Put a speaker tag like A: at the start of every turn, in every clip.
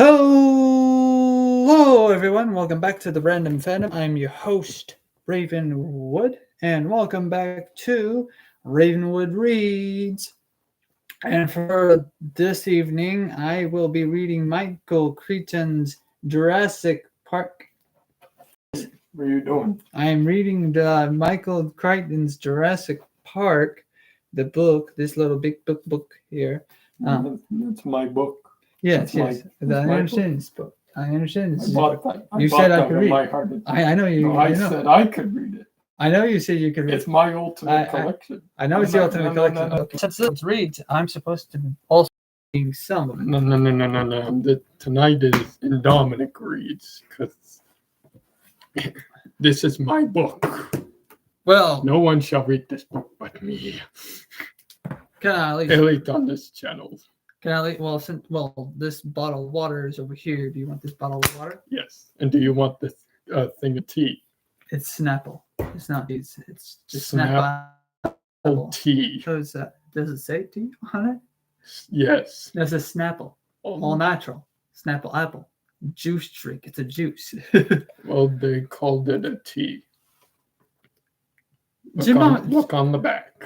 A: Hello, everyone. Welcome back to the Random Fandom. I'm your host, RavenWood, and welcome back to RavenWood Reads. And for this evening, I will be reading Michael Crichton's Jurassic Park.
B: What are you doing?
A: I'm reading the Michael Crichton's Jurassic Park, the book, this little big book here.
B: That's my book.
A: Yes,
B: That's
A: yes.
B: my
A: I understand this book. I understand this.
B: I bought that.
A: You said I could read.
B: My heart.
A: I know you.
B: No, I said I could read it.
A: I know you said you could read.
B: It's my ultimate collection.
A: I know it's the ultimate collection.
B: No.
A: Since it's reads, I'm supposed to also read some of it.
B: No. Tonight is in Dominic Reads because this is my book.
A: Well,
B: no one shall read this book but me.
A: Can I at least?
B: At least on this channel.
A: Can I? Well, this bottle of water is over here. Do you want this bottle of water?
B: Yes. And do you want this thing of tea?
A: It's Snapple. It's not tea. It's just
B: Snapple tea.
A: So does it say tea on it?
B: Yes.
A: There's a Snapple. All natural. Snapple apple. Juice drink. It's a juice.
B: Well, they called it a tea. Look on the back.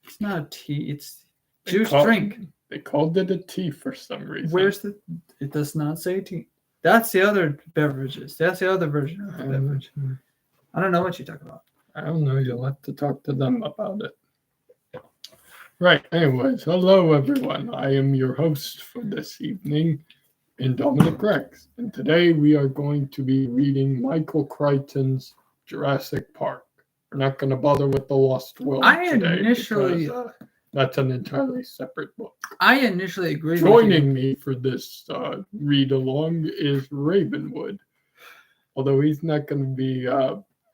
A: It's not a tea. It's juice drink.
B: They called it a tea for some reason.
A: It does not say tea. That's the other beverages. That's the other version of the beverage. I don't know what you talk about.
B: I don't know. You'll have to talk to them about it. Right. Anyways, hello everyone. I am your host for this evening, Dominic Rex, and today we are going to be reading Michael Crichton's Jurassic Park. We're not going to bother with the Lost World today. Because, that's an entirely separate book.
A: I initially agreed.
B: Joining me for this read along is RavenWood, although he's not going to be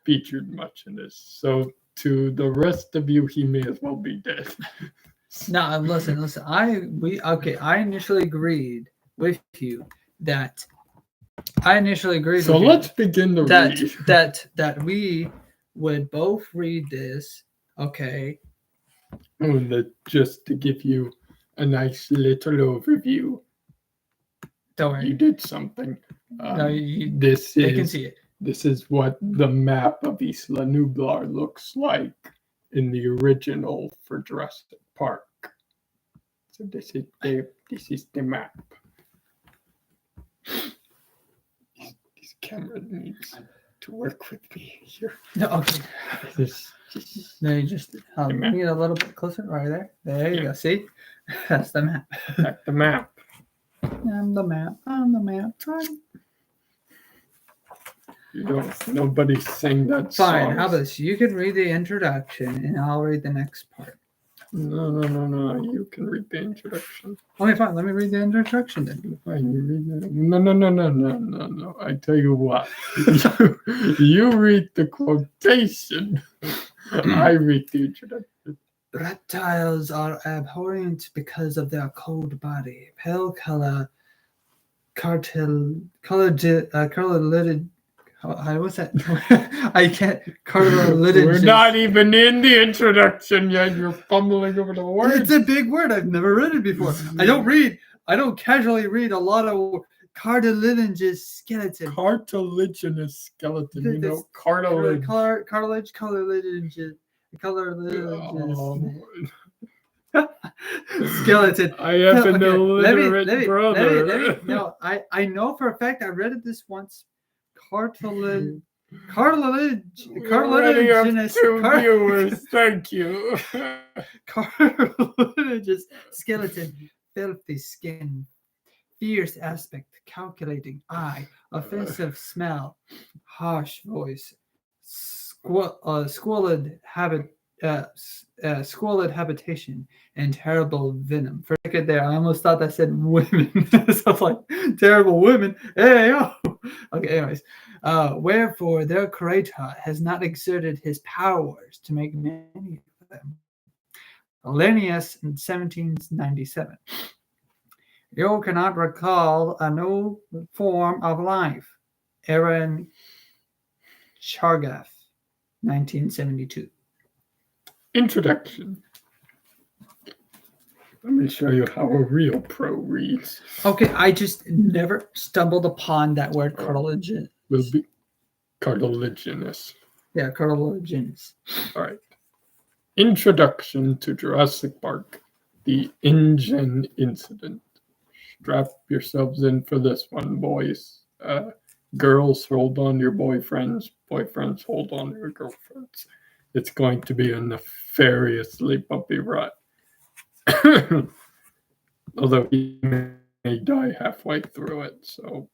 B: featured much in this. So to the rest of you, he may as well be dead.
A: No, listen. I initially agreed with you that.
B: So let's begin the read.
A: That we would both read this. Okay.
B: Just to give you a nice little overview.
A: Don't worry.
B: You did something.
A: They can see it.
B: This is what the map of Isla Nublar looks like in the original for Jurassic Park. So this is the map. This camera needs to work with me here.
A: No, okay. You just bring it a little bit closer, right there. There you go. See, that's the map.
B: That's the map.
A: I'm the map.
B: Nobody's saying that.
A: Fine. How about this? You can read the introduction, and I'll read the next part.
B: No. You can read the introduction.
A: Okay, fine. Let me read the introduction then.
B: Fine, you read the... No. I tell you what. you read the quotation. I read the introduction.
A: Reptiles are abhorrent because of their cold body, pale color, cartilage. What's that? I can't. Cartilage.
B: We're not even in the introduction yet. You're fumbling over the word.
A: It's a big word. I've never read it before. I don't casually read a lot of cartilaginous skeleton.
B: Cartilaginous skeleton. Cartilage.
A: Cartilage. Skeleton.
B: I have an illiterate brother.
A: No, I know for a fact I read it this once. Cartilaginous.
B: Viewers, thank you.
A: Cartilaginous skeleton, filthy skin, fierce aspect, calculating eye, offensive smell, harsh voice, squalid habitation, and terrible venom. For a second there, I almost thought that said women. So I was like, terrible women. Hey, yo. Okay, anyways. Wherefore, their creator has not exerted his powers to make many of them. Linnaeus in 1797. You cannot recall a new form of life. Aaron Chargaff, 1972.
B: Introduction. Let me show you how a real pro reads.
A: Okay, I just never stumbled upon that word cartilaginous.
B: Will be cartilaginous.
A: Yeah, cartilaginous.
B: All right. Introduction to Jurassic Park, the InGen incident. Strap yourselves in for this one, boys. Girls, hold on to your boyfriends. Boyfriends, hold on to your girlfriends. It's going to be a nefariously bumpy ride. Although he may die halfway through it, so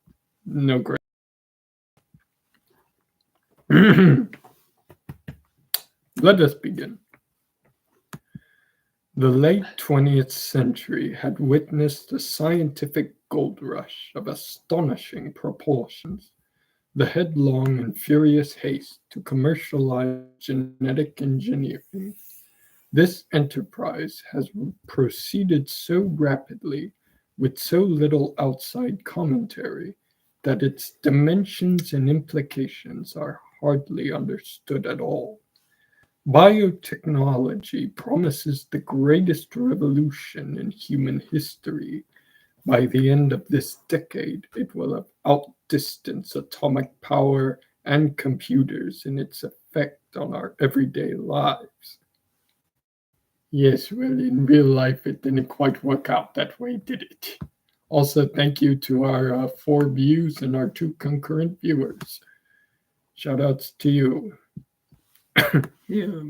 B: no great. Let us begin. The late 20th century had witnessed a scientific gold rush of astonishing proportions. The headlong and furious haste to commercialize genetic engineering. This enterprise has proceeded so rapidly, with so little outside commentary, that its dimensions and implications are hardly understood at all. Biotechnology promises the greatest revolution in human history. By the end of this decade, it will have outdistanced atomic power and computers in its effect on our everyday lives. Yes, well, in real life, it didn't quite work out that way, did it? Also, thank you to our 4 views and our 2 concurrent viewers. Shout outs to you.
A: Yeah.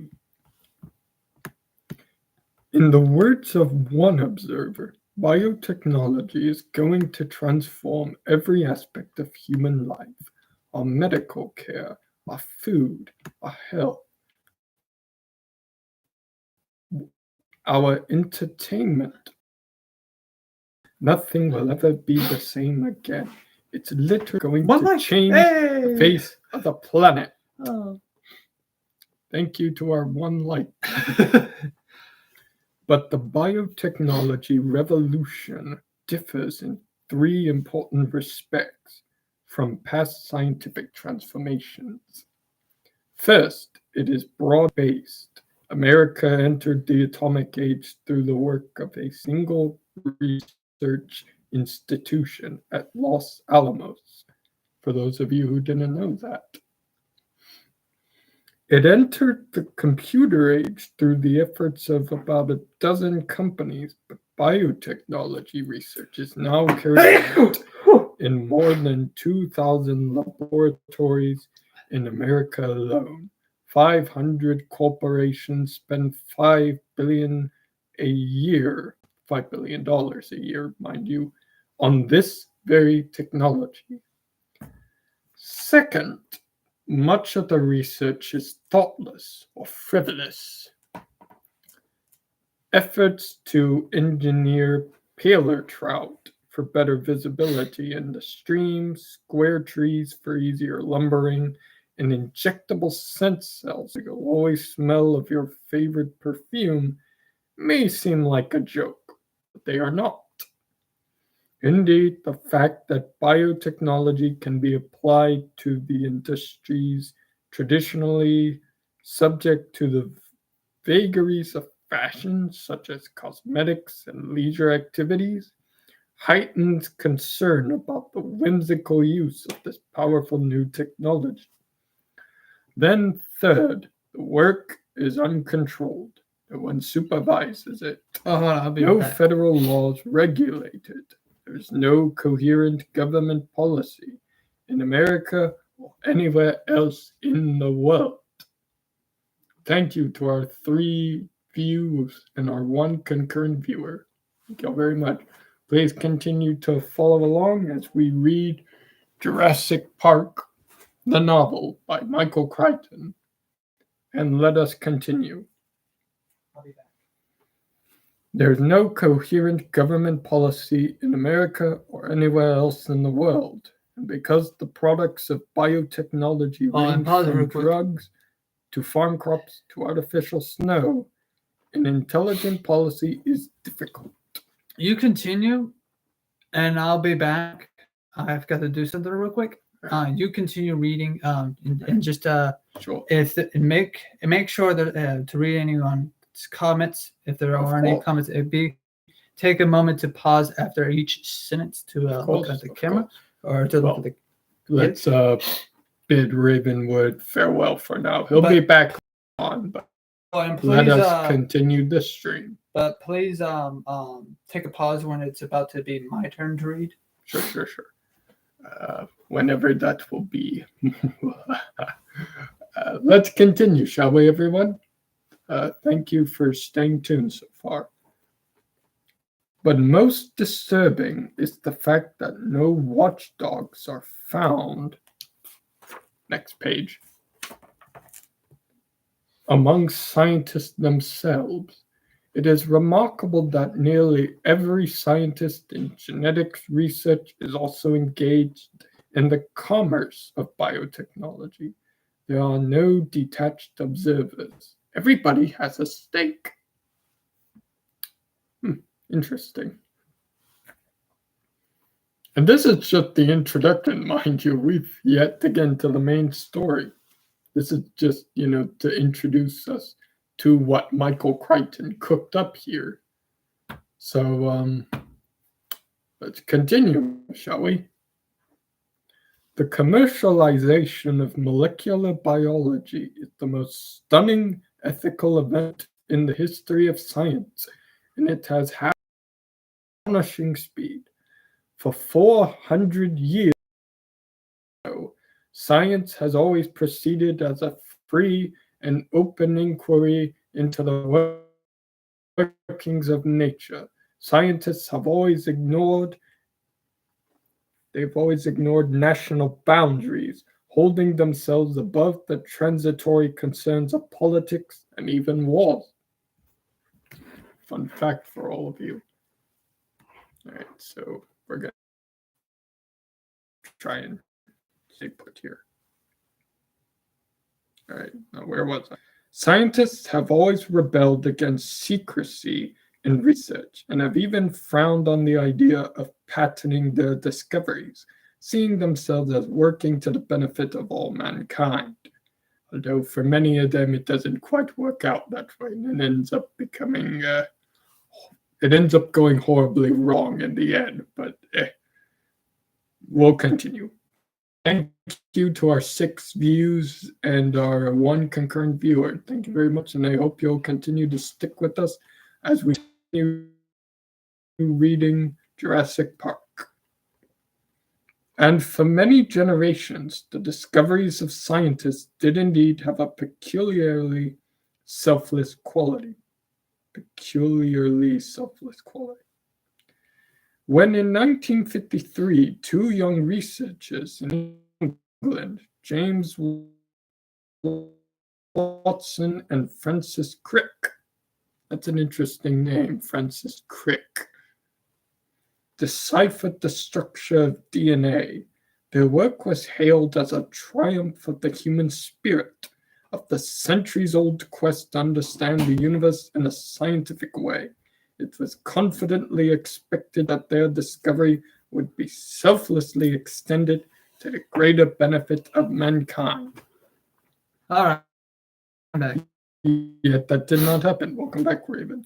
B: In the words of one observer, biotechnology is going to transform every aspect of human life, our medical care, our food, our health, our entertainment. Nothing will ever be the same again. It's literally going to change the face of the planet.
A: Oh.
B: Thank you to our 1 like. But the biotechnology revolution differs in 3 important respects from past scientific transformations. First, it is broad-based. America entered the atomic age through the work of a single research institution at Los Alamos, for those of you who didn't know that. It entered the computer age through the efforts of about a dozen companies, but biotechnology research is now carried out in more than 2,000 laboratories in America alone. 500 corporations spend $5 billion a year, $5 billion a year, mind you, on this very technology. Second, much of the research is thoughtless or frivolous. Efforts to engineer paler trout for better visibility in the streams, square trees for easier lumbering, and injectable scent cells that will always smell of your favorite perfume may seem like a joke, but they are not. Indeed, the fact that biotechnology can be applied to the industries traditionally subject to the vagaries of fashion, such as cosmetics and leisure activities, heightens concern about the whimsical use of this powerful new technology. Then, third, the work is uncontrolled. No one supervises it. No federal laws regulate it. There's no coherent government policy in America or anywhere else in the world. Thank you to our 3 views and our 1 concurrent viewer. Thank you very much. Please continue to follow along as we read Jurassic Park, the novel by Michael Crichton. And let us continue.
A: I'll be back.
B: There's no coherent government policy in America or anywhere else in the world. And because the products of biotechnology range from drugs to farm crops to artificial snow, an intelligent policy is difficult.
A: You continue, and I'll be back. I've got to do something real quick. You continue reading, and just
B: sure.
A: Make sure that to read anyone's comments if there are any comments. It'd be take a moment to pause after each sentence to look at the camera or to look at the.
B: Let's bid Ravenwood farewell for now. He'll be back on, but
A: please,
B: let us continue the stream.
A: But please take a pause when it's about to be my turn to read.
B: Sure. Whenever that will be. Let's continue, shall we, everyone? Thank you for staying tuned so far. But most disturbing is the fact that no watchdogs are found. Next page. Among scientists themselves. It is remarkable that nearly every scientist in genetics research is also engaged in the commerce of biotechnology. There are no detached observers. Everybody has a stake. Interesting. And this is just the introduction, mind you. We've yet to get into the main story. This is just, to introduce us to what Michael Crichton cooked up here. So let's continue, shall we? The commercialization of molecular biology is the most stunning ethical event in the history of science, and it has happened at astonishing speed. For 400 years, science has always proceeded as a free and open inquiry into the workings of nature. Scientists have always ignored national boundaries, holding themselves above the transitory concerns of politics and even wars. Fun fact for all of you. All right, so we're going to try and stay put here. All right, now where was I? Scientists have always rebelled against secrecy in research and have even frowned on the idea of patenting their discoveries, seeing themselves as working to the benefit of all mankind. Although for many of them it doesn't quite work out that way, and it ends up going horribly wrong in the end, but we'll continue. Thank you to our 6 views and our 1 concurrent viewer. Thank you very much, and I hope you'll continue to stick with us as we continue reading Jurassic Park. And for many generations, the discoveries of scientists did indeed have a peculiarly selfless quality. When in 1953, 2 young researchers in England, James Watson and Francis Crick, that's an interesting name, Francis Crick, deciphered the structure of DNA, their work was hailed as a triumph of the human spirit, of the centuries-old quest to understand the universe in a scientific way. It was confidently expected that their discovery would be selflessly extended to the greater benefit of mankind.
A: All right. I'm back.
B: Yet that did not happen. Welcome back, Raven.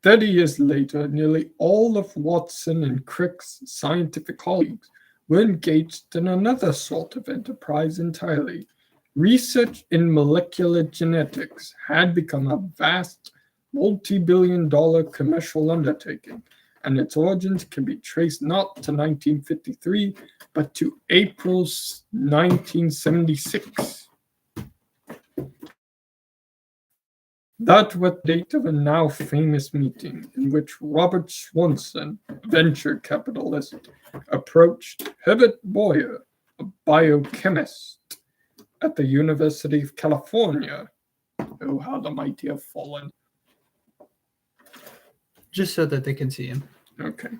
B: 30 years later, nearly all of Watson and Crick's scientific colleagues were engaged in another sort of enterprise entirely. Research in molecular genetics had become a vast, multi-billion-dollar commercial undertaking, and its origins can be traced not to 1953, but to April 1976. That was the date of a now famous meeting in which Robert Swanson, venture capitalist, approached Herbert Boyer, a biochemist, at the University of California. Oh, how the mighty have fallen.
A: Just so that they can see him.
B: Okay.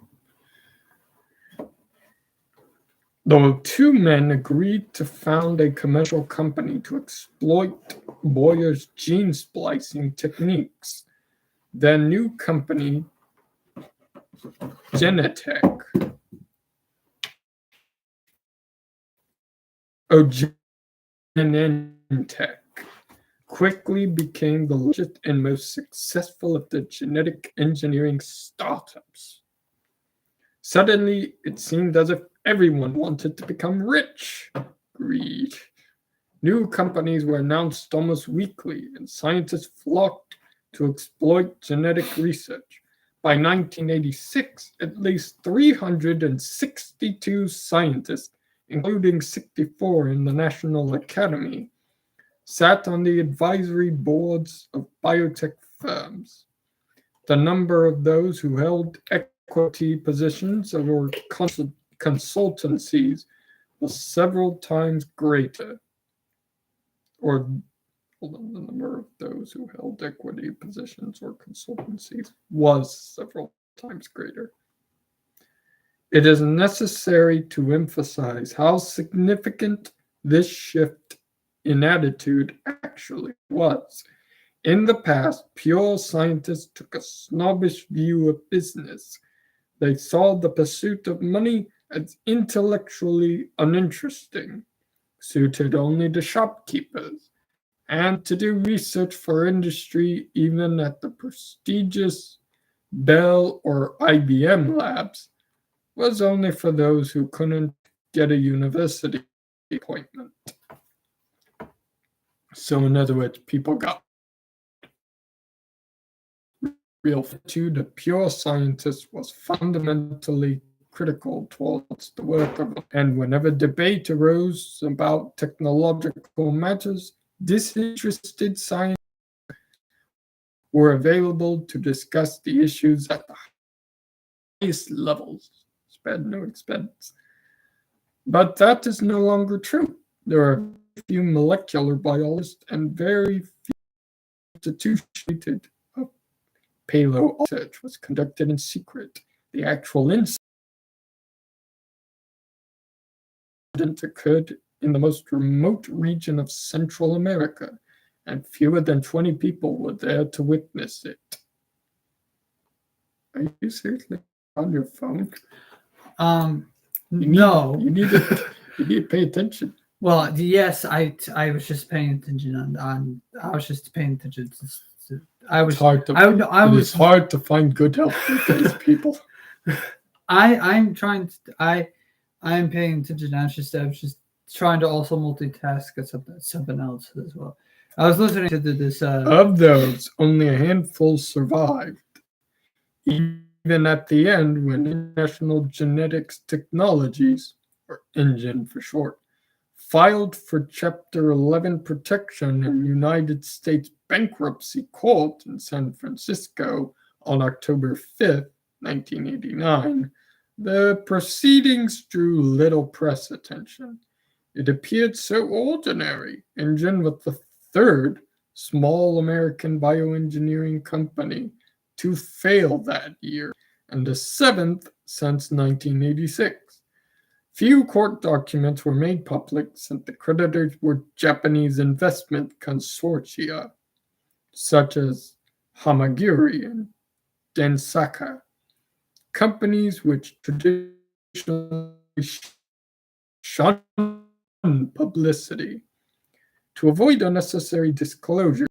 B: The 2 men agreed to found a commercial company to exploit Boyer's gene splicing techniques. Their new company, Genentech, quickly became the largest and most successful of the genetic engineering startups. Suddenly, it seemed as if everyone wanted to become rich. Greed. New companies were announced almost weekly, and scientists flocked to exploit genetic research. By 1986, at least 362 scientists, including 64 in the National Academy, sat on the advisory boards of biotech firms. The number of those who held equity positions or consultancies was several times greater. Or, hold on, the number of those who held equity positions or consultancies was several times greater. It is necessary to emphasize how significant this shift in attitude actually was. In the past, pure scientists took a snobbish view of business. They saw the pursuit of money as intellectually uninteresting, suited only to shopkeepers, and to do research for industry even at the prestigious Bell or IBM labs was only for those who couldn't get a university appointment. So, in other words, people got real attitude of pure scientists was fundamentally critical towards the work of, and whenever debate arose about technological matters, disinterested scientists were available to discuss the issues at the highest levels, spared no expense. But that is no longer true. There are few molecular biologists and very few institutions of paleo research was conducted in secret. The actual incident occurred in the most remote region of Central America, and fewer than 20 people were there to witness it. Are you seriously on your phone?
A: No.
B: You need to pay attention.
A: Well, yes, I was just paying attention on I was just paying attention to
B: It's hard to find good help with these people.
A: I'm paying attention. I was just trying to also multitask at something else as well. I was listening to this.
B: Of those, only a handful survived. Even at the end, when International Genetics Technologies, or INGEN for short, filed for Chapter 11 protection in United States bankruptcy court in San Francisco on October 5th, 1989, the proceedings drew little press attention. It appeared so ordinary. INGEN was the third small American bioengineering company to fail that year, and the seventh since 1986. Few court documents were made public since the creditors were Japanese investment consortia, such as Hamagiri and Densaka, companies which traditionally shun publicity. To avoid unnecessary disclosure,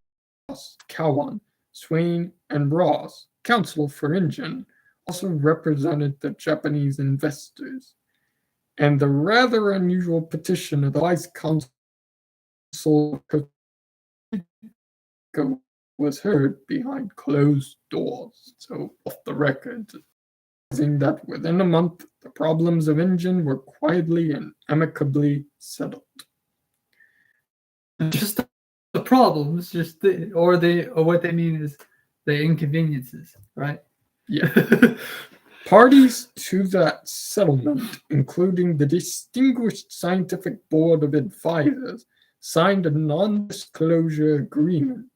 B: Cowan, Swain, and Ross, counsel for INGEN, also represented the Japanese investors. And the rather unusual petition of the vice consul was heard behind closed doors. So, off the record, saying that within a month, the problems of INGEN were quietly and amicably settled.
A: Just the problems, or what they mean is the inconveniences, right?
B: Yeah. Parties to that settlement, including the Distinguished Scientific Board of Advisors, signed a non-disclosure agreement,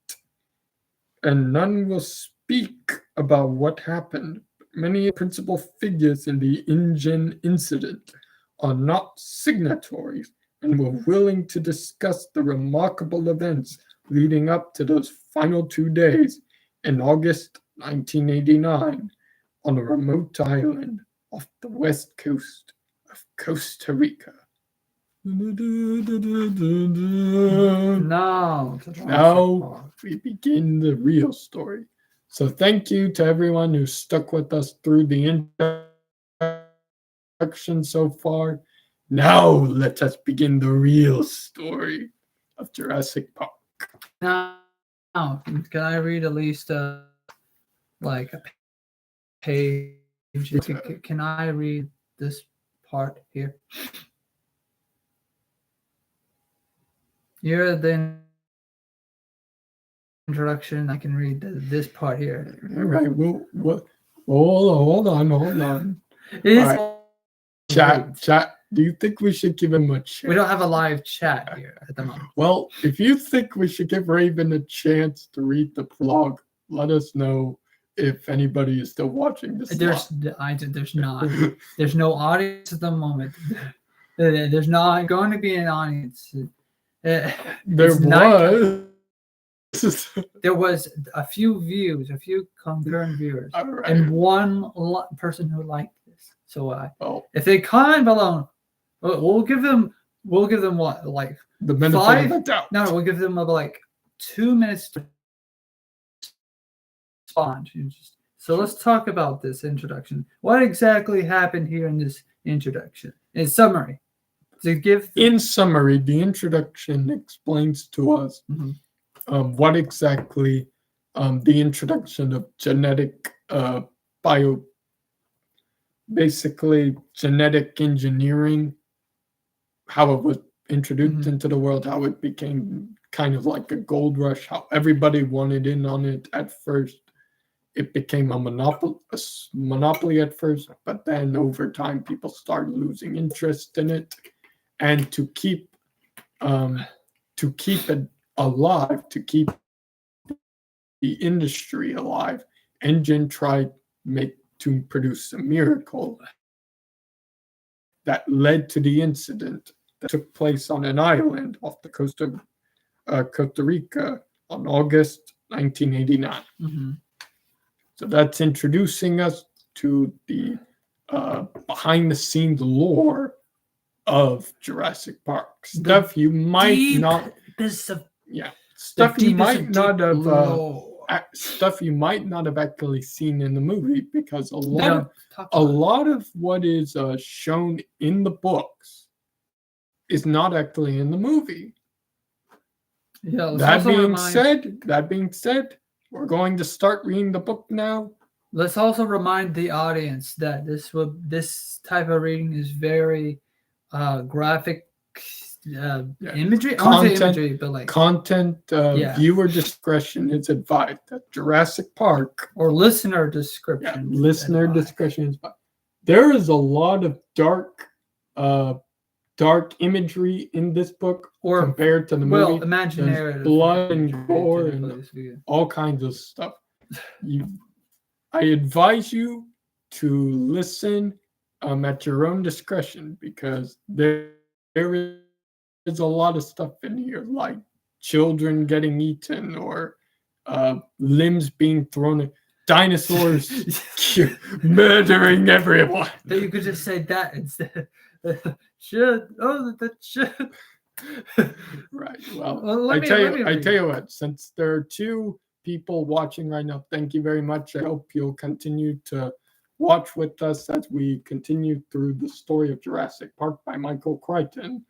B: and none will speak about what happened. Many principal figures in the INGEN incident are not signatories and were willing to discuss the remarkable events leading up to those final 2 days in August 1989 on a remote island off the west coast of Costa Rica.
A: No.
B: Now we begin the real story. So thank you to everyone who stuck with us through the introduction so far. Now let us begin the real story of Jurassic Park.
A: Now, can I read at least like a page? Can I read this part here? You're the introduction. I can read this part here.
B: All right. Well, hold on.
A: It is
B: All right. Chat. Do you think we should give him a chance?
A: We don't have a live chat here at the moment.
B: Well, if you think we should give Raven a chance to read the vlog, let us know if anybody is still watching this.
A: There's not. There's no audience at the moment. There's not going to be an audience. There was a few views, a few concurrent viewers,
B: right.
A: and one person who liked this. So if they comment below, we'll give them what, like
B: the benefit of the doubt.
A: No, we'll give them like 2 minutes to respond. So let's talk about this introduction. What exactly happened here in this introduction? In summary,
B: in summary, the introduction explains to us what exactly the introduction of basically genetic engineering, how it was introduced into the world, how it became kind of like a gold rush, how everybody wanted in on it at first. It became a monopoly at first, but then over time people started losing interest in it. And to keep it alive, to keep the industry alive, Engine tried to produce a miracle that led to the incident that took place on an island off the coast of Costa Rica on August 1989. So that's introducing us to the behind-the-scenes lore of Jurassic Park. Stuff you might not have actually seen in the movie, because a lot of what is shown in the books is not actually in the movie. That being said, we're going to start reading the book now.
A: Let's also remind the audience that this type of reading is very graphic imagery.
B: Viewer discretion is advised. At Jurassic Park,
A: or listener discretion.
B: Discretion is advised. There is a lot of dark imagery in this book, compared to the movie.
A: Well, imaginary.
B: There's blood and gore and all kinds of stuff. I advise you to listen at your own discretion, because there is a lot of stuff in here, like children getting eaten, or limbs being thrown, dinosaurs murdering everyone.
A: You could just say that instead.
B: Right. Well, I tell you what, since there are 2 people watching right now, thank you very much. I hope you'll continue to watch with us as we continue through the story of Jurassic Park by Michael Crichton.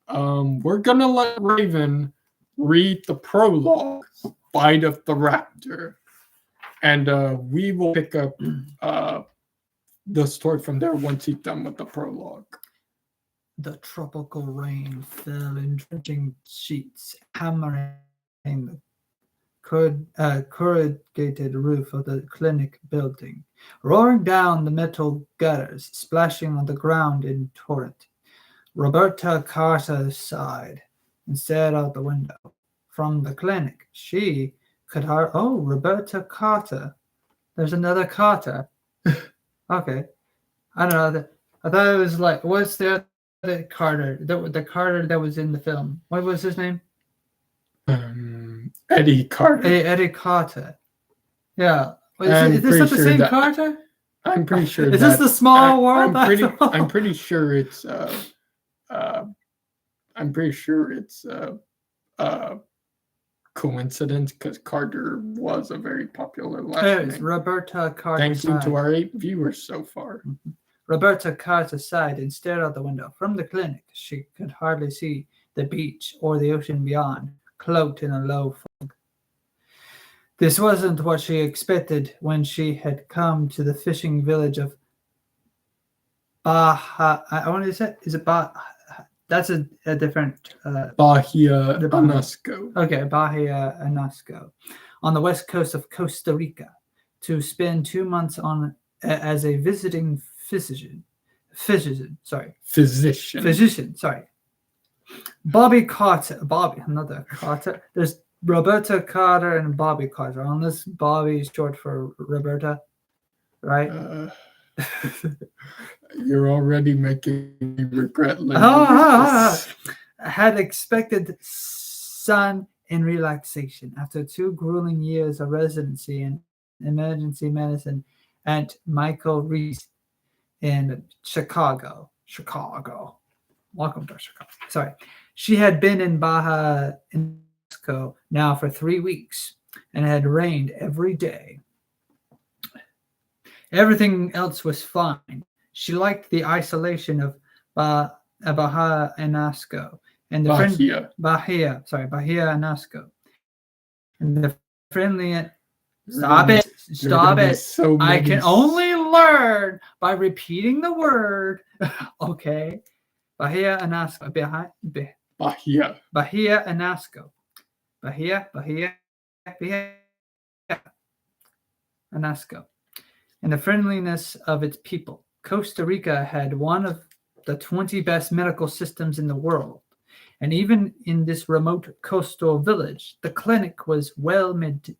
B: We're gonna let Raven read the prologue, Bite of the Raptor, and we will pick up the story from there once he's done with the prologue.
A: The tropical rain fell in drenching sheets, hammering the corrugated roof of the clinic building, roaring down the metal gutters, splashing on the ground in torrent. Roberta Carter sighed and stared out the window. From the clinic, she could hardly... Oh, Roberta Carter. There's another Carter. Okay. I don't know. I thought it was like... What's the other Carter? The Carter that was in the film. What was his name?
B: Eddie Carter.
A: Eddie Carter. Yeah. Is this the same Carter?
B: I'm pretty sure.
A: Is this the small world?
B: I'm pretty sure it's I'm pretty sure it's a coincidence because Carter was a very popular last name.
A: Roberta Carter.
B: Thank you to our 8 viewers so far.
A: Roberta cast aside and stared out the window. From the clinic, she could hardly see the beach or the ocean beyond, cloaked in a low fog. This wasn't what she expected when she had come to the fishing village of Baja. I want to say, is it Baja? That's a different.
B: Bahia Anasco.
A: Okay, Bahia Anasco, on the west coast of Costa Rica, to spend 2 months on as a visiting physician. Bobby Carter. Another Carter. There's Roberta Carter and Bobby Carter. Unless Bobby is short for Roberta, right?
B: You're already making me regret.
A: Had expected sun and relaxation after 2 grueling years of residency in emergency medicine at Michael Reads in Chicago. Welcome to Chicago. Sorry. She had been in Baja now for 3 weeks and had rained every day. Everything else was fine. She liked the isolation of Baja Anasco and the Bahia Anasco, and the friendly. Stop it! So I can only learn by repeating the word. Okay, Bahia Anasco. Bahia Anasco. Bahia Anasco. And the friendliness of its people. Costa Rica had one of the 20 best medical systems in the world. And even in this remote coastal village, the clinic was well maintained,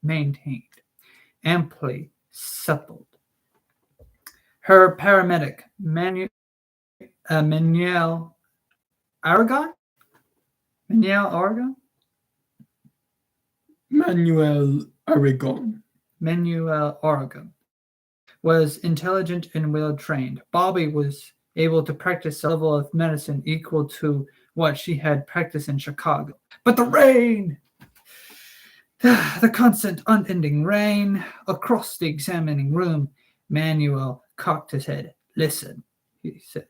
A: amply suppled. Her paramedic, Manuel Aragon, was intelligent and well-trained. Bobby was able to practice a level of medicine equal to what she had practiced in Chicago. But the rain! The constant, unending rain across the examining room. Manuel cocked his head. Listen, he said.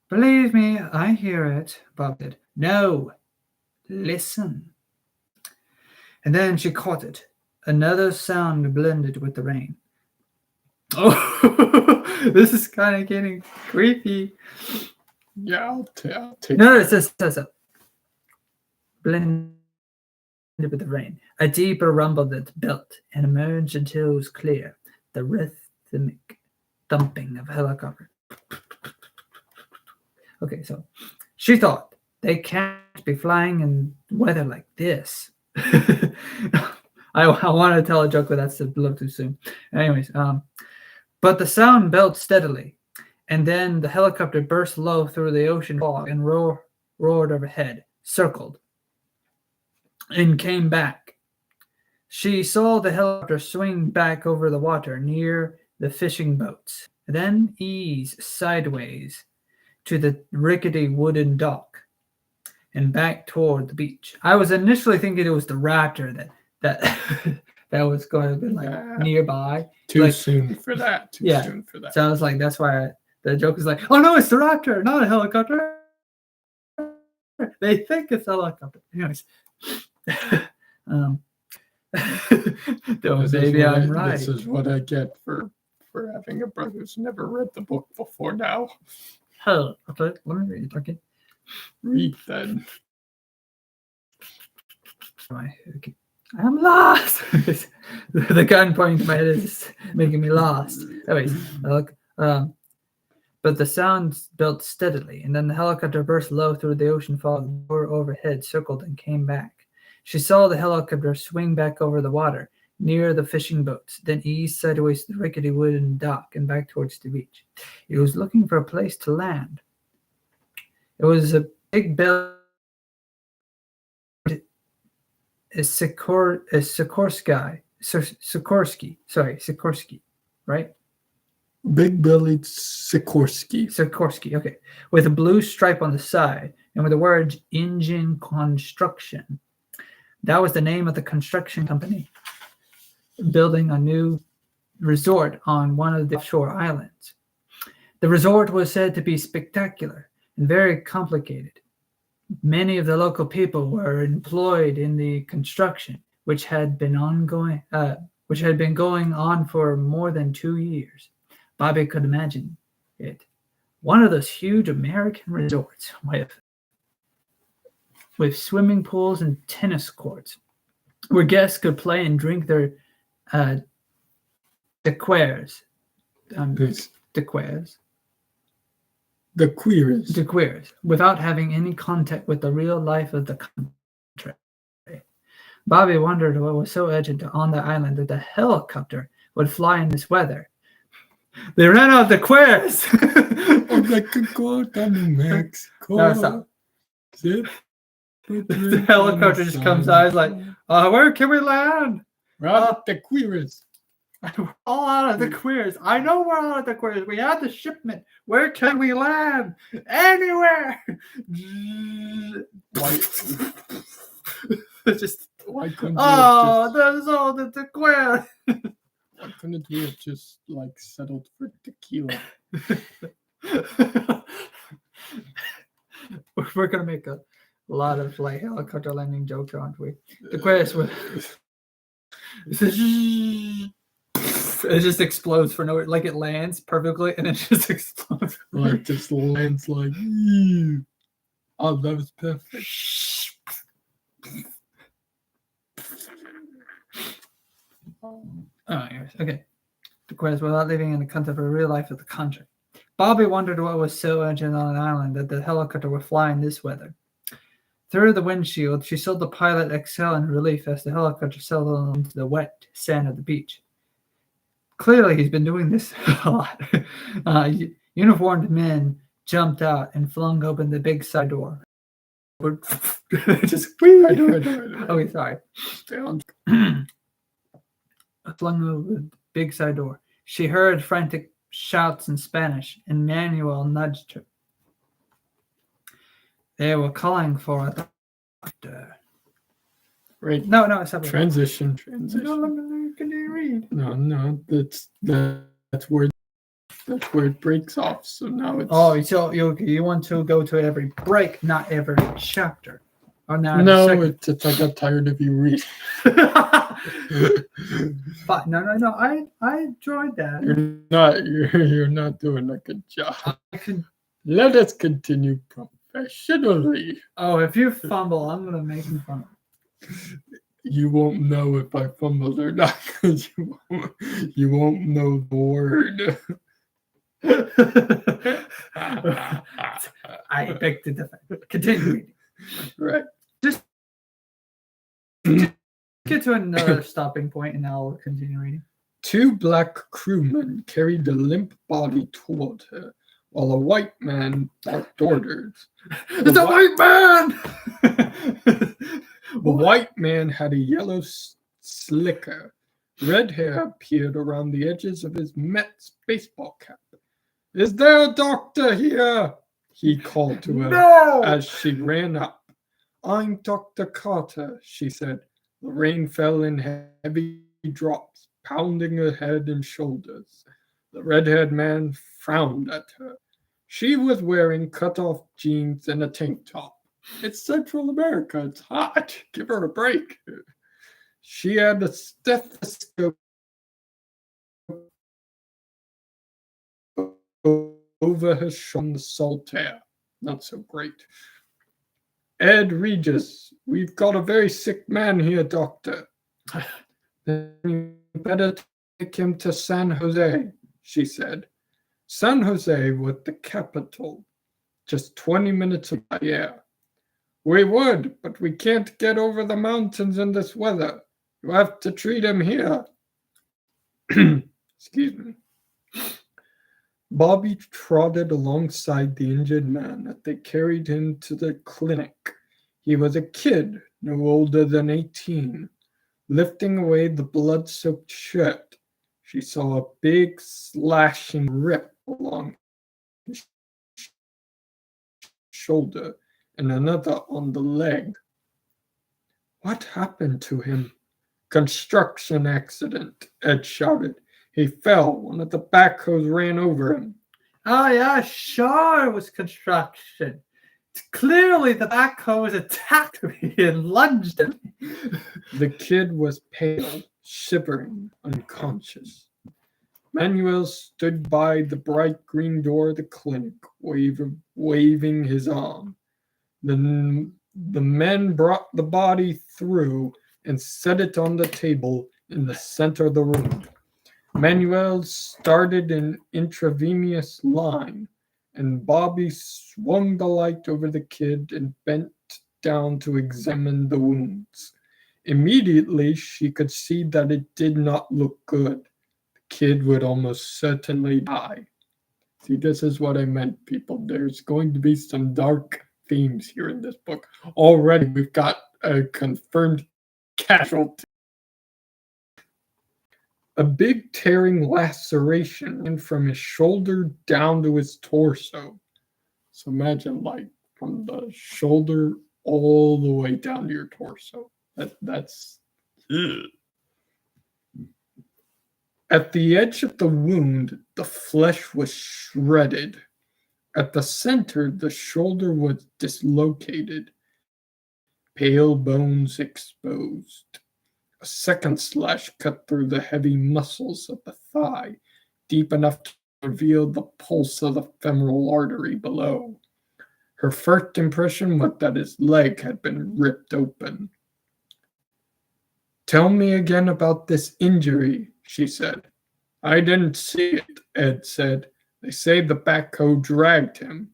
A: Believe me, I hear it, Bob said. No, listen. And then she caught it. Another sound blended with the rain. Oh, this is kind of getting creepy.
B: Yeah, I'll take
A: No, it says blended with the rain. A deeper rumble that built and emerged until it was clear. The rhythmic thumping of a helicopter. Okay, so she thought they can't be flying in weather like this. I want to tell a joke, but that's a little too soon. Anyways, but the sound built steadily, and then the helicopter burst low through the ocean fog and roared overhead, circled, and came back. She saw the helicopter swing back over the water near the fishing boats, then ease sideways to the rickety wooden dock and back toward the beach. I was initially thinking it was the raptor that that was going to be nearby.
B: Too soon for that. Soon for that.
A: So I was like, that's why the joke is like, oh no, it's the raptor, not a helicopter. They think it's a helicopter. Anyways. Baby, I'm right.
B: This is what I get for having a brother who's never read the book before now.
A: Oh, okay. Let me read it. Okay.
B: Read then.
A: Okay. I'm lost. The gun pointing to my head is making me lost. Anyways, look. But the sound built steadily, and then the helicopter burst low through the ocean fog, overhead, circled, and came back. She saw the helicopter swing back over the water, near the fishing boats, then ease sideways to the rickety wooden dock and back towards the beach. It was looking for a place to land. It was a big building. Sikorsky, right?
B: Big-bellied Sikorsky.
A: Sikorsky, okay. With a blue stripe on the side and with the words engine construction. That was the name of the construction company building a new resort on one of the offshore islands. The resort was said to be spectacular and very complicated. Many of the local people were employed in the construction, which had been going on for more than 2 years. Bobby could imagine it. One of those huge American resorts with swimming pools and tennis courts, where guests could play and drink their liqueurs.
B: The queers.
A: Without having any contact with the real life of the country. Bobby wondered what was so urgent on the island that the helicopter would fly in this weather. They ran out the queers. No, stop. The helicopter just comes out. He's like, where can we land?
B: The queers.
A: We're all out of the queers. I know we're out of the queers. We have the shipment. Where can we land? Anywhere. Just
B: why couldn't
A: there's all the queer.
B: Why couldn't we have just settled for tequila?
A: We're gonna make a lot of helicopter landing jokes, aren't we? The queers were. It just explodes for no, it lands perfectly and it just explodes.
B: Just lands oh, that was perfect.
A: Anyways, okay. The queers were not living in the contemporary real life of the country. Bobby wondered what was so urgent on an island that the helicopter would fly in this weather. Through the windshield, she saw the pilot exhale in relief as the helicopter settled onto the wet sand of the beach. Clearly, he's been doing this a lot. Uniformed men jumped out and flung open the big side door. Just okay, sorry. Flung open the big side door. She heard frantic shouts in Spanish, and Manuel nudged her. They were calling for a doctor.
B: Right.
A: No, it's not.
B: Transition.
A: No, can you read?
B: No, that's where it breaks off. So now it's.
A: Oh, so you want to go to every break, not every chapter. Or not
B: no, it's I got tired of you reading.
A: But no. I enjoyed that.
B: You're not doing a good job. Let us continue professionally.
A: Oh, if you fumble, I'm gonna make you fumble.
B: You won't know if I fumbled or not because you won't know the word.
A: I beg to differ. Continue reading.
B: Right.
A: Just get to another stopping point and I'll continue reading.
B: 2 black crewmen carried the limp body toward her, while a white man barked orders.
A: It's a white man!
B: The white man had a yellow slicker. Red hair appeared around the edges of his Mets baseball cap. Is there a doctor here? He called to her as she ran up. I'm Dr. Carter, she said. The rain fell in heavy drops, pounding her head and shoulders. The red-haired man frowned at her. She was wearing cut-off jeans and a tank top. It's Central America. It's hot. Give her a break. She had a stethoscope over her shoulder, the salt air. Not so great. Ed Regis, we've got a very sick man here, doctor. Then you better take him to San Jose, she said. San Jose was the capital, just 20 minutes by air. We would, but we can't get over the mountains in this weather. You have to treat him here. Excuse me. Bobby trotted alongside the injured man as they carried him to the clinic. He was a kid, no older than 18. Lifting away the blood-soaked shirt, she saw a big slashing rip along his shoulder and another on the leg. What happened to him? Construction accident, Ed shouted. He fell. One of the backhoes ran over him.
A: Oh, yeah, sure it was construction. Clearly, the backhoe attacked me and lunged at me.
B: The kid was pale, shivering, unconscious. Manuel stood by the bright green door of the clinic, waving his arm. The men brought the body through and set it on the table in the center of the room. Manuel started an intravenous line, and Bobby swung the light over the kid and bent down to examine the wounds. Immediately, she could see that it did not look good. The kid would almost certainly die. See, this is what I meant, people. There's going to be some dark themes here in this book. Already, we've got a confirmed casualty. A big tearing laceration ran from his shoulder down to his torso. So imagine, like, from the shoulder all the way down to your torso. That's ugh. At the edge of the wound, the flesh was shredded. At the center, the shoulder was dislocated, pale bones exposed. A second slash cut through the heavy muscles of the thigh, deep enough to reveal the pulse of the femoral artery below. Her first impression was that his leg had been ripped open. "Tell me again about this injury," she said. "I didn't see it," Ed said. "They say the backhoe dragged him."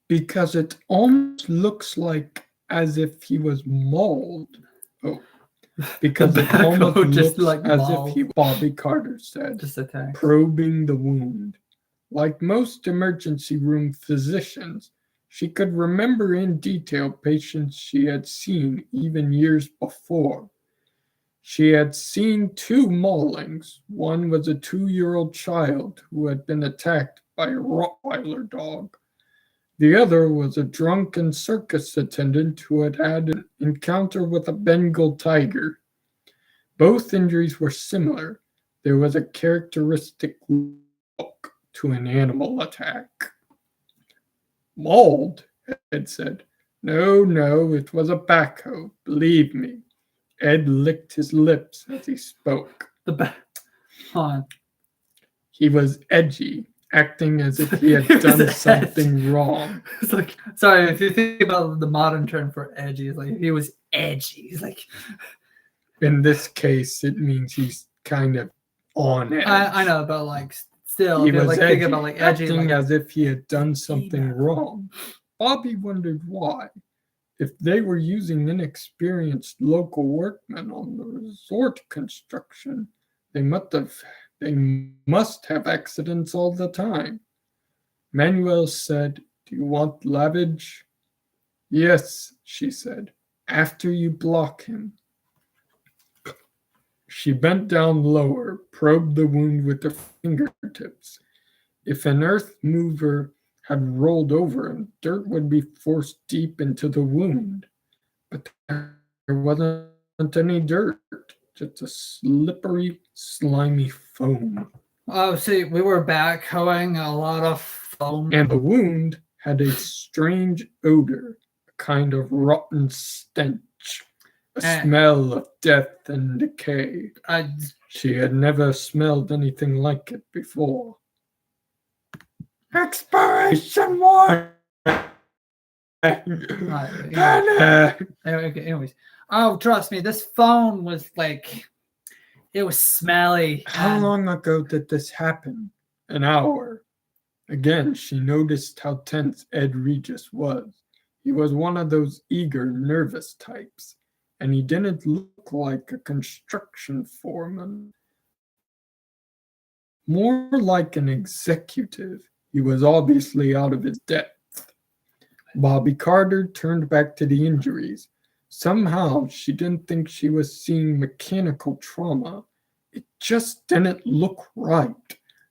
B: "Because it almost looks like as if he was mauled." Oh, because it almost looks like as if he, Bobby Carter said, probing the wound. Like most emergency room physicians, she could remember in detail patients she had seen even years before. She had seen 2 maulings. One was a 2-year-old child who had been attacked by a Rottweiler dog. The other was a drunken circus attendant who had had an encounter with a Bengal tiger. Both injuries were similar. There was a characteristic look to an animal attack. "Mauled," Ed said. No, it was a backhoe, believe me." Ed licked his lips as he spoke. He was edgy, acting as if he had done something wrong.
A: It's like, sorry, if you think about the modern term for edgy, it's like he was edgy. He's like,
B: in this case, it means he's kind of on edge.
A: I know, but like still,
B: he was
A: like
B: edgy,
A: thinking about like edgy,
B: acting
A: like,
B: as if he had done something wrong. Bobby wondered why. If they were using inexperienced local workmen on the resort construction, they must have accidents all the time. Manuel said, "Do you want lavage?" "Yes," she said, "after you block him." She bent down lower, probed the wound with her fingertips. If an earth mover had rolled over him, dirt would be forced deep into the wound. But there wasn't any dirt, just a slippery, slimy foam.
A: Oh, see, we were backhoeing a lot of foam.
B: And the wound had a strange odor, a kind of rotten stench, a smell of death and decay. She had never smelled anything like it before. Expiration warning!
A: Anyways. Oh, trust me, this phone was like, it was smelly.
B: How long ago did this happen? An hour. Again, she noticed how tense Ed Regis was. He was one of those eager, nervous types, and he didn't look like a construction foreman. More like an executive. He was obviously out of his depth. Bobby Carter turned back to the injuries. Somehow, she didn't think she was seeing mechanical trauma. It just didn't look right.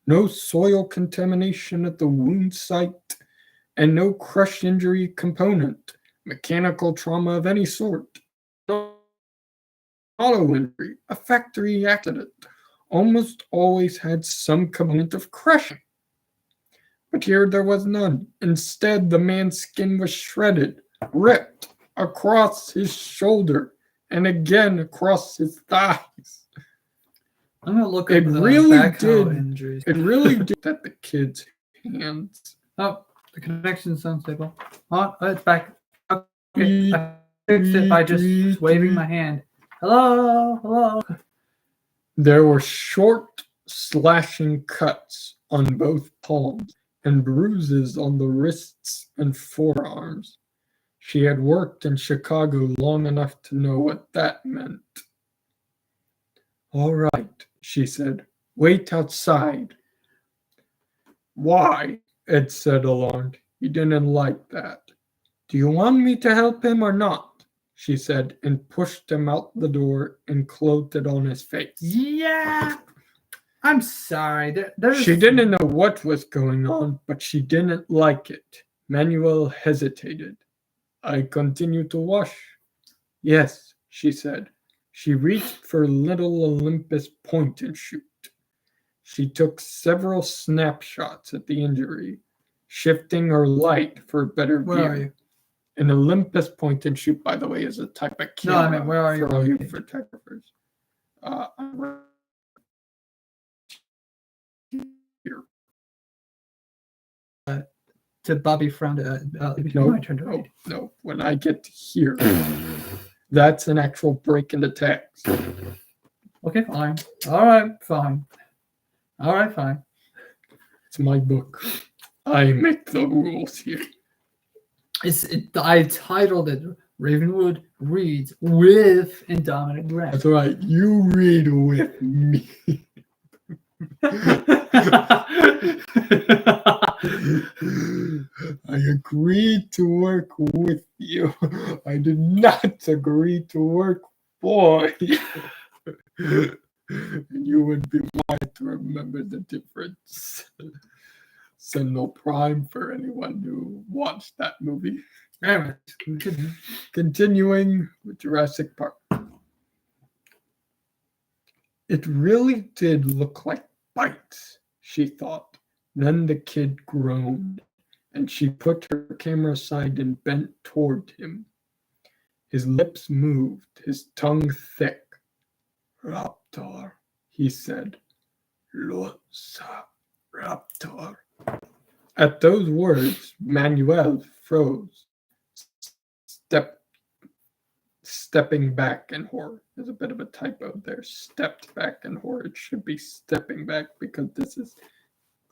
B: No soil contamination at the wound site, and no crush injury component, mechanical trauma of any sort, auto injury, a factory accident. Almost always had some component of crushing. But here there was none. Instead, the man's skin was shredded, ripped across his shoulder, and again across his thighs.
A: I'm gonna look
B: It
A: up the
B: really
A: backhoe
B: did.
A: injuries.
B: It really did at the kid's hands.
A: Oh, the connection's unstable. Oh, it's back. Okay, I fixed it by just waving my hand. Hello, hello.
B: There were short, slashing cuts on both palms and bruises on the wrists and forearms. She had worked in Chicago long enough to know what that meant. All right, she said. Wait outside. Why? Ed said, alarmed. He didn't like that. Do you want me to help him or not? She said, and pushed him out the door and closed it on his face.
A: Yeah. I'm sorry.
B: She didn't know what was going on, but she didn't like it. Manuel hesitated. I continue to wash. Yes, she said. She reached for little Olympus point and shoot. She took several snapshots at the injury, shifting her light for better view.
A: Where are you?
B: An Olympus point and shoot, by the way, is a type of camera.
A: No, I mean, where are you?
B: For all you photographers. I'm right here.
A: To Bobby frowned
B: No. When I get to here, that's an actual break in the text.
A: Okay, fine. All right, fine. All right, fine.
B: It's my book. I make the rules here.
A: I titled it RavenWood Reads with Indominant Rex.
B: That's right. You read with me. I agreed to work with you. I did not agree to work for you. And you would be wise to remember the difference. Send no prime for anyone who watched that movie.
A: Anyway,
B: continuing with Jurassic Park. It really did look like bites, she thought. Then the kid groaned, and she put her camera aside and bent toward him. His lips moved, his tongue thick. Raptor, he said. Losa Raptor. At those words, Manuel froze, stepping back in horror. There's a bit of a typo there. Stepped back in horror. It should be stepping back because this is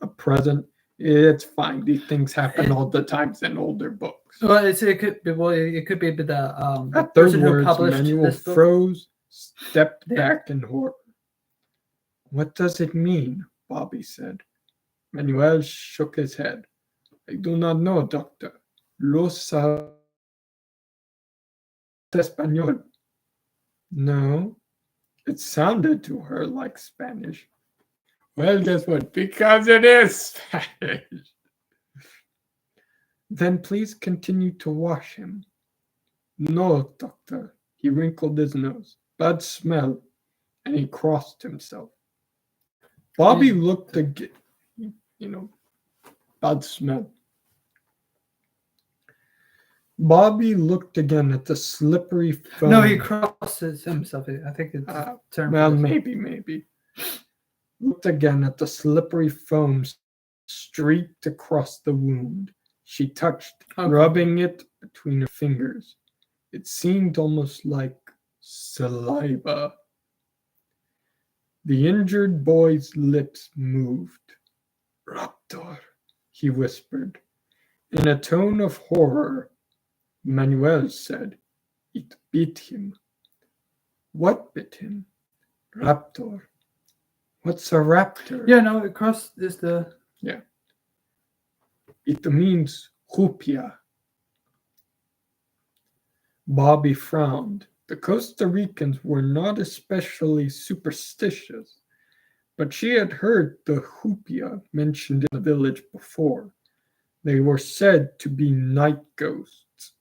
B: a present. It's fine. These things happen all the time in older books.
A: Well, it could be. Well, it could be the
B: At those
A: person who
B: words,
A: published
B: Manuel
A: this book.
B: froze, stepped back in horror. What does it mean? Bobby said. Manuel shook his head. I do not know, doctor. Lo sabe español. No, it sounded to her like Spanish. Well, guess what? Because it is Spanish. Then please continue to wash him. No, doctor. He wrinkled his nose. Bad smell. And he crossed himself. Bobby looked again. Bad smell. Bobby looked again at the slippery foam.
A: No, he crosses himself. I think it's term.
B: Well, maybe. Looked again at the slippery foam streaked across the wound. She touched, rubbing it between her fingers. It seemed almost like saliva. The injured boy's lips moved. Raptor, he whispered. In a tone of horror, Manuel said, it bit him. What bit him? Raptor. What's a raptor?
A: Yeah, no, cross is the...
B: Yeah. It means rupia. Bobby frowned. The Costa Ricans were not especially superstitious, But she had heard the Hupia mentioned in the village before. They were said to be night ghosts,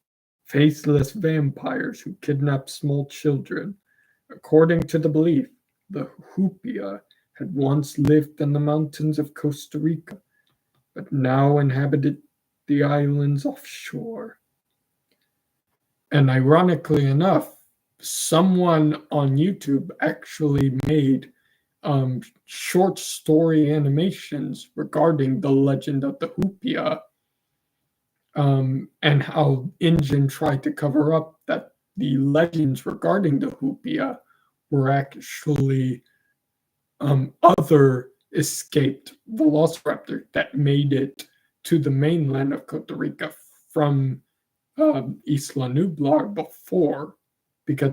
B: faceless vampires who kidnap small children. According to the belief, the Hupia had once lived in the mountains of Costa Rica, but now inhabited the islands offshore. And ironically enough, someone on YouTube actually made short story animations regarding the legend of the Hupia, and how Injun tried to cover up that the legends regarding the Hupia were actually other escaped velociraptor that made it to the mainland of Costa Rica from Isla Nublar before, because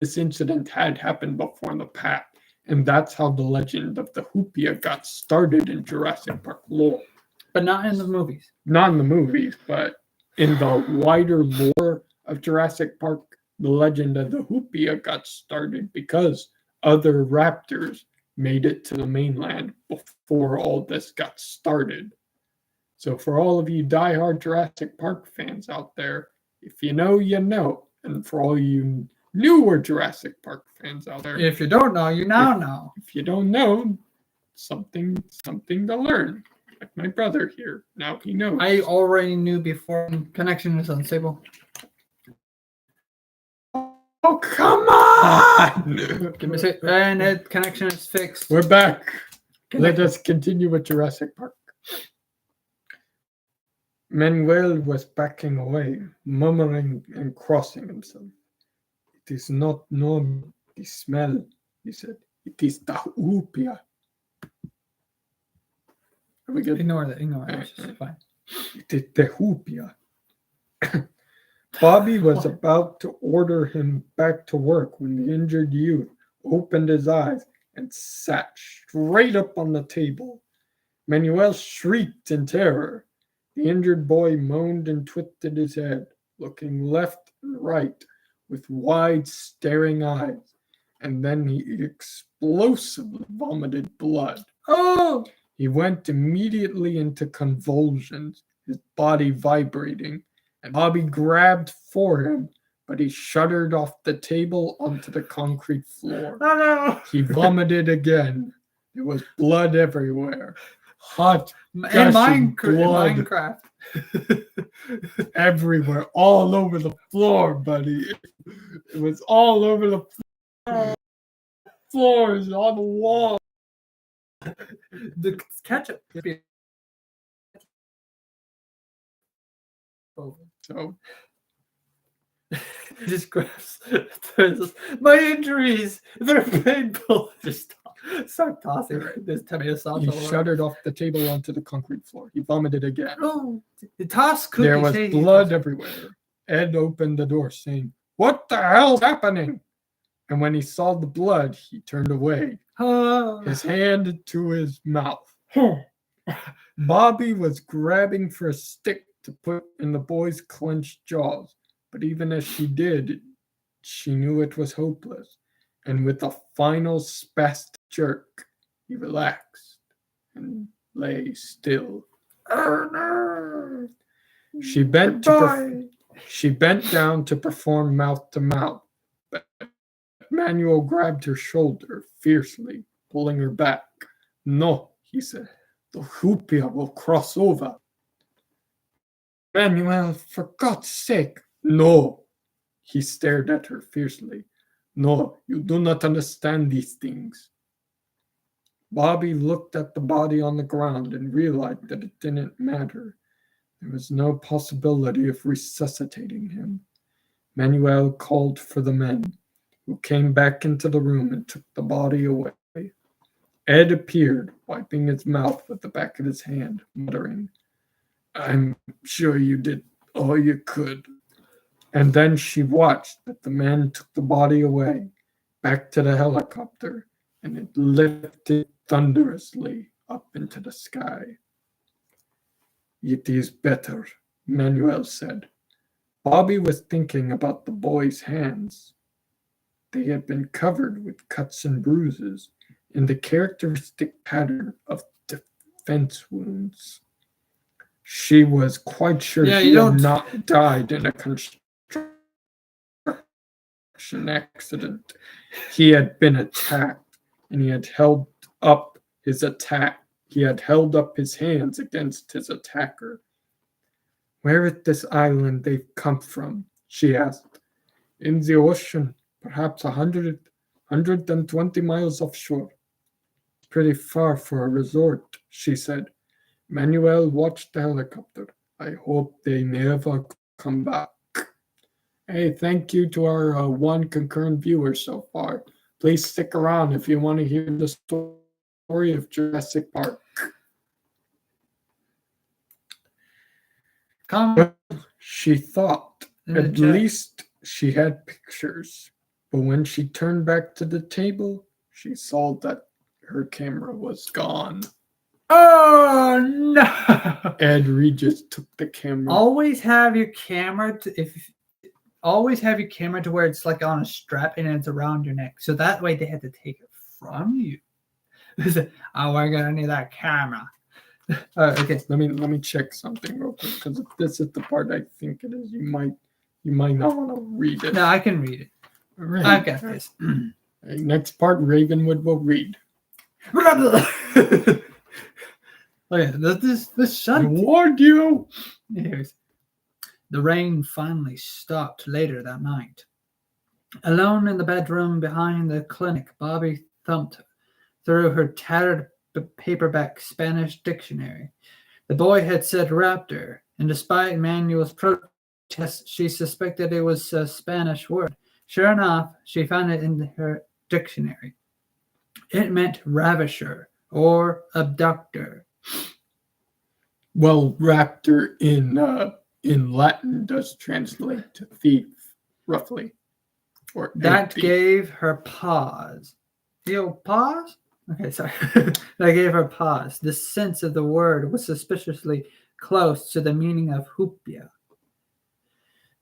B: this incident had happened before in the past. And that's how the legend of the Hupia got started in Jurassic Park lore.
A: But not in the movies.
B: Not in the movies, but in the wider lore of Jurassic Park, the legend of the Hupia got started because other raptors made it to the mainland before all this got started. So for all of you diehard Jurassic Park fans out there, if you know, you know. And for all you newer Jurassic Park fans out there,
A: If you don't know, you now know.
B: if you don't know, something to learn. Like my brother here, now he knows.
A: I already knew before. Connection is unstable.
B: Oh, come on!
A: Give me a sec. And the connection is fixed.
B: We're back. Let us continue with Jurassic Park. Manuel was backing away, murmuring and crossing himself. It is not normal, the smell, he said. It is the Hupia. Are we good?
A: Ignore that. Ignore it. It's just fine.
B: It is the Hupia. Bobby was about to order him back to work when the injured youth opened his eyes and sat straight up on the table. Manuel shrieked in terror. The injured boy moaned and twisted his head, looking left and right with wide, staring eyes, and then he explosively vomited blood.
A: Oh!
B: He went immediately into convulsions, his body vibrating, and Bobby grabbed for him, but he shuddered off the table onto the concrete floor.
A: Oh no!
B: He vomited again. There was blood everywhere. Hot,
A: In
B: gushing blood
A: Minecraft.
B: everywhere, all over the floor, buddy. It was all over the floors, on the wall.
A: The ketchup.
B: So
A: Just grabs my injuries. They're painful. Just start tossing this tomato sauce.
B: he
A: all over.
B: shuddered off the table onto the concrete floor. He vomited again.
A: Oh, the toss cookie.
B: There was blood everywhere. Ed opened the door, saying, "What the hell's happening?" And when he saw the blood, he turned away, his hand to his mouth. Bobby was grabbing for a stick to put in the boy's clenched jaws, but even as she did, she knew it was hopeless. And with a final spastic jerk, he relaxed and lay still. She bent down to perform mouth to mouth, but Manuel grabbed her shoulder fiercely, pulling her back. "No," he said. "The Hupia will cross over." "Manuel, for God's sake." "No." He stared at her fiercely. "No, you do not understand these things." Bobby looked at the body on the ground and realized that it didn't matter. There was no possibility of resuscitating him. Manuel called for the men, who came back into the room and took the body away. Ed appeared, wiping his mouth with the back of his hand, muttering, "I'm sure you did all you could." And then she watched as the men took the body away, back to the helicopter, and it lifted thunderously up into the sky. "It is better," Manuel said. Bobby was thinking about the boy's hands. They had been covered with cuts and bruises, and the characteristic pattern of defense wounds. She was quite sure
A: Yeah,
B: he
A: you
B: had
A: don't-
B: not died in a construction accident. He had been attacked, and he had held up his attack. He had held up his hands against his attacker. Where is this island they've come from? She asked. In the ocean, perhaps 120 miles offshore. Pretty far for a resort, she said. Manuel watched the helicopter. I hope they never come back. Hey, thank you to our one concurrent viewer so far. Please stick around if you want to hear the story of Jurassic Park. She thought at least she had pictures, but when she turned back to the table, she saw that her camera was gone.
A: Oh no!
B: Ed Regis took the camera.
A: Always have your camera always have your camera to where it's like on a strap and it's around your neck. So that way they had to take it from you. Oh, we're gonna need that camera. Okay.
B: Let me check something real quick, because if this is the part I think it is, you might not want to read it.
A: No, I can read it.
B: Right.
A: I've got this.
B: Next part, RavenWood will read.
A: Oh yeah, this shut.
B: Warned you.
A: Here's. The rain finally stopped later that night. Alone in the bedroom behind the clinic, Bobby thumped through her tattered paperback Spanish dictionary. The boy had said raptor, and despite Manuel's protest, she suspected it was a Spanish word. Sure enough, she found it in her dictionary. It meant ravisher or abductor.
B: Well, raptor in Latin does translate to thief, roughly. Or
A: that
B: thief.
A: gave her pause. Feel pause? Okay, sorry. That gave her pause. The sense of the word was suspiciously close to the meaning of hoopia.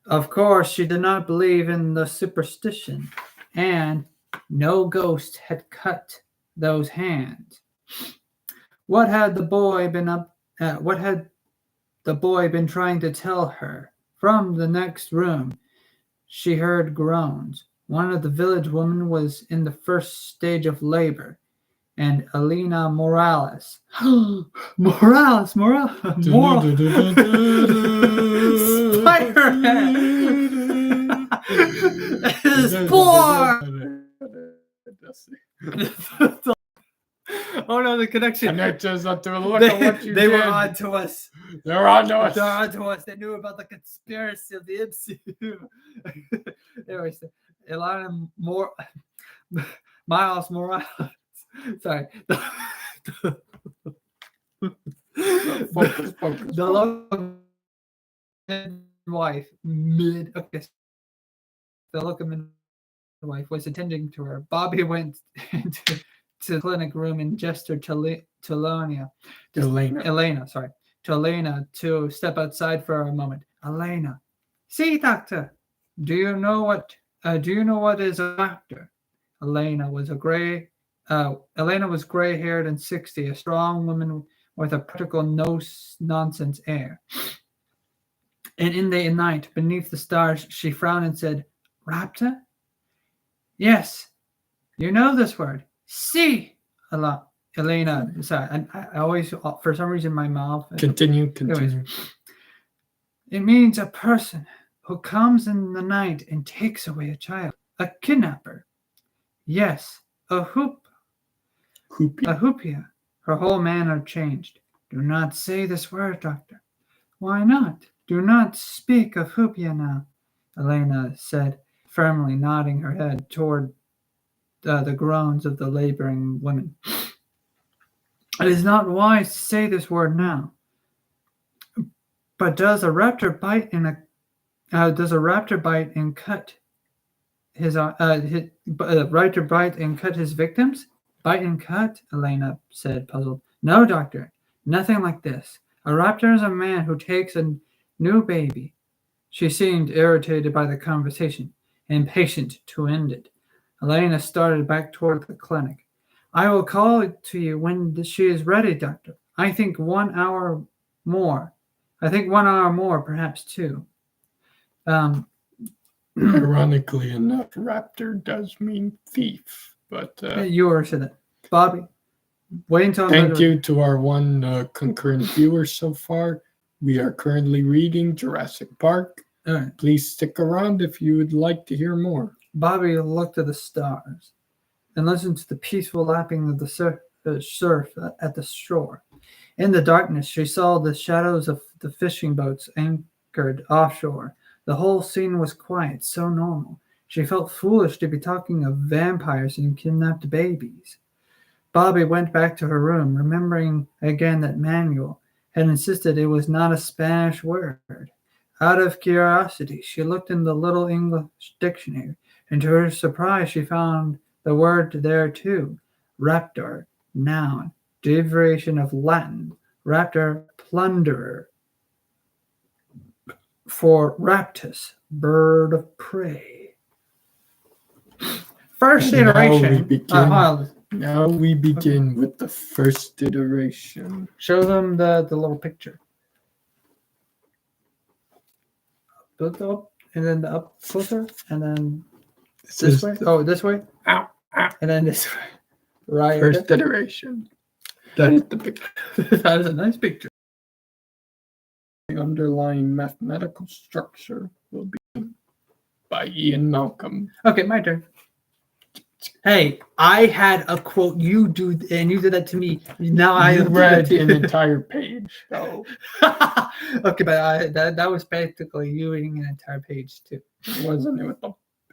A: Of course, she did not believe in the superstition, and no ghost had cut those hands. What had the boy been trying to tell her? From the next room, she heard groans. One of the village women was in the first stage of labor, and Elena Morales. Morales! Spider-Man! It's born! Oh no, the connection.
B: Connect us up to a look at what you
A: they
B: did.
A: were on to us.
B: They're on to us.
A: They're on to us. They knew about the conspiracy of the MCU. Anyways, Elena Miles Morales. Sorry.
B: Focus.
A: The local midwife the local midwife was attending to her. Bobby went to the clinic room and gestured to Elena to step outside for a moment. Elena, see, doctor, do you know what is a doctor? Elena was gray-haired and 60, a strong woman with a practical no-nonsense air. And in the night, beneath the stars, she frowned and said, Raptor? Yes, you know this word. See, Elena. Sorry, I always, for some reason, my mouth.
B: Continue.
A: Anyways, it means a person who comes in the night and takes away a child, a kidnapper. Yes, a hoopia. Her whole manner changed. Do not say this word, doctor. Why not? Do not speak of hoopia now, Elena said, firmly nodding her head toward the groans of the laboring women. It is not wise to say this word now. But does a raptor bite and cut his raptor bite and cut his victims? Bite and cut? Elena said, puzzled. No, doctor, nothing like this. A raptor is a man who takes a new baby. She seemed irritated by the conversation, impatient to end it. Elena started back toward the clinic. I will call to you when she is ready, doctor. I think 1 hour more. I think 1 hour more, perhaps two. Um,
B: Ironically enough, raptor does mean thief. But
A: you already said that. Bobby, wait until I'm
B: thank
A: ready.
B: you to our one concurrent viewer so far. We are currently reading Jurassic Park.
A: All right.
B: Please stick around if you would like to hear more.
A: Bobby looked at the stars and listened to the peaceful lapping of the surf at the shore. In the darkness, she saw the shadows of the fishing boats anchored offshore. The whole scene was quiet, so normal. She felt foolish to be talking of vampires and kidnapped babies. Bobby went back to her room, remembering again that Manuel had insisted it was not a Spanish word. Out of curiosity, she looked in the little English dictionary, and to her surprise, she found the word there too. Raptor, noun, derivation of Latin, raptor, plunderer, for raptus, bird of prey. First
B: And now we
A: iteration.
B: begin.
A: Hold on.
B: Now we begin with the first iteration.
A: Show them the little picture. Build up, and then the up closer, and then this way. Oh, this way.
B: Ow, ow.
A: And then this way. Right.
B: First iteration. That is the picture.
A: That is a nice picture.
B: The underlying mathematical structure will be by Ian Malcolm.
A: Okay, my turn. Hey, I had a quote. You do, and you did that to me. Now I
B: read an entire page. So
A: okay, but that was practically you reading an entire page too.
B: It wasn't.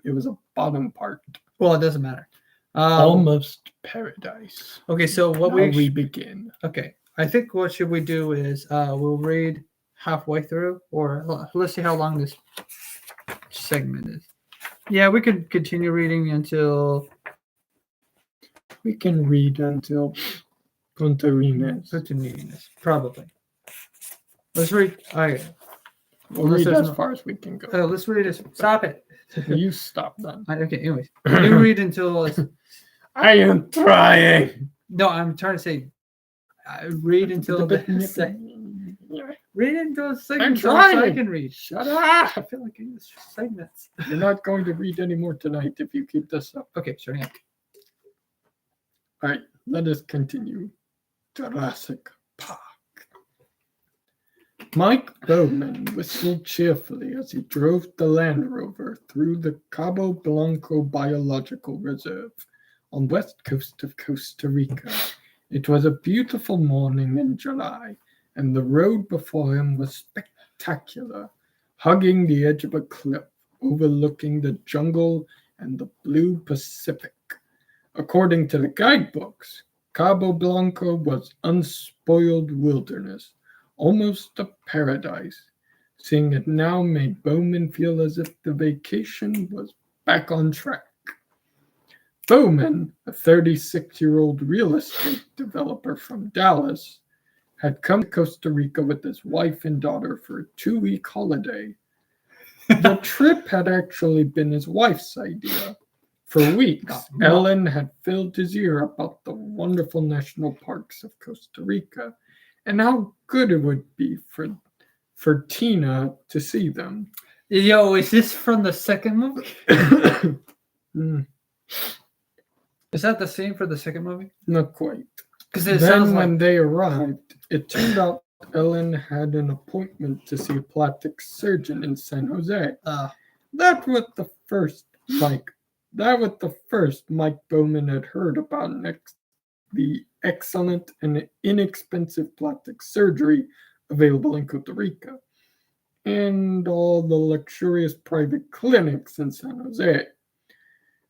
B: It was a bottom part.
A: Well, it doesn't matter.
B: Almost paradise.
A: Okay, so what
B: now we begin.
A: Okay, I think what should we do is we'll read halfway through, or let's see how long this segment is. Yeah, we could continue reading until.
B: We can read until Puntarines.
A: Probably. Let's read. Okay.
B: We'll read as far as we can go.
A: Let's read this. Stop it.
B: You stop then.
A: Okay, anyways. You read until.
B: I am trying.
A: No, I'm trying to say. Read until the read until the segment.
B: I'm trying.
A: So I can read.
B: Shut up.
A: I feel like in this segments.
B: You're not going to read any more tonight if you keep this up.
A: Okay, sure. Yeah.
B: All right, let us continue. Jurassic Park. Mike Bowman whistled cheerfully as he drove the Land Rover through the Cabo Blanco Biological Reserve on the west coast of Costa Rica. It was a beautiful morning in July, and the road before him was spectacular, hugging the edge of a cliff, overlooking the jungle and the blue Pacific. According to the guidebooks, Cabo Blanco was unspoiled wilderness, almost a paradise. Seeing it now made Bowman feel as if the vacation was back on track. Bowman, a 36-year-old real estate developer from Dallas, had come to Costa Rica with his wife and daughter for a 2-week holiday. The trip had actually been his wife's idea. For weeks, Ellen had filled his ear about the wonderful national parks of Costa Rica and how good it would be for Tina to see them.
A: Yo, is this from the second movie? Is that the same for the second movie?
B: Not quite.
A: Because
B: then when they arrived, it turned out Ellen had an appointment to see a plastic surgeon in San Jose. That was the first Mike Bowman had heard about the excellent and inexpensive plastic surgery available in Costa Rica, and all the luxurious private clinics in San Jose.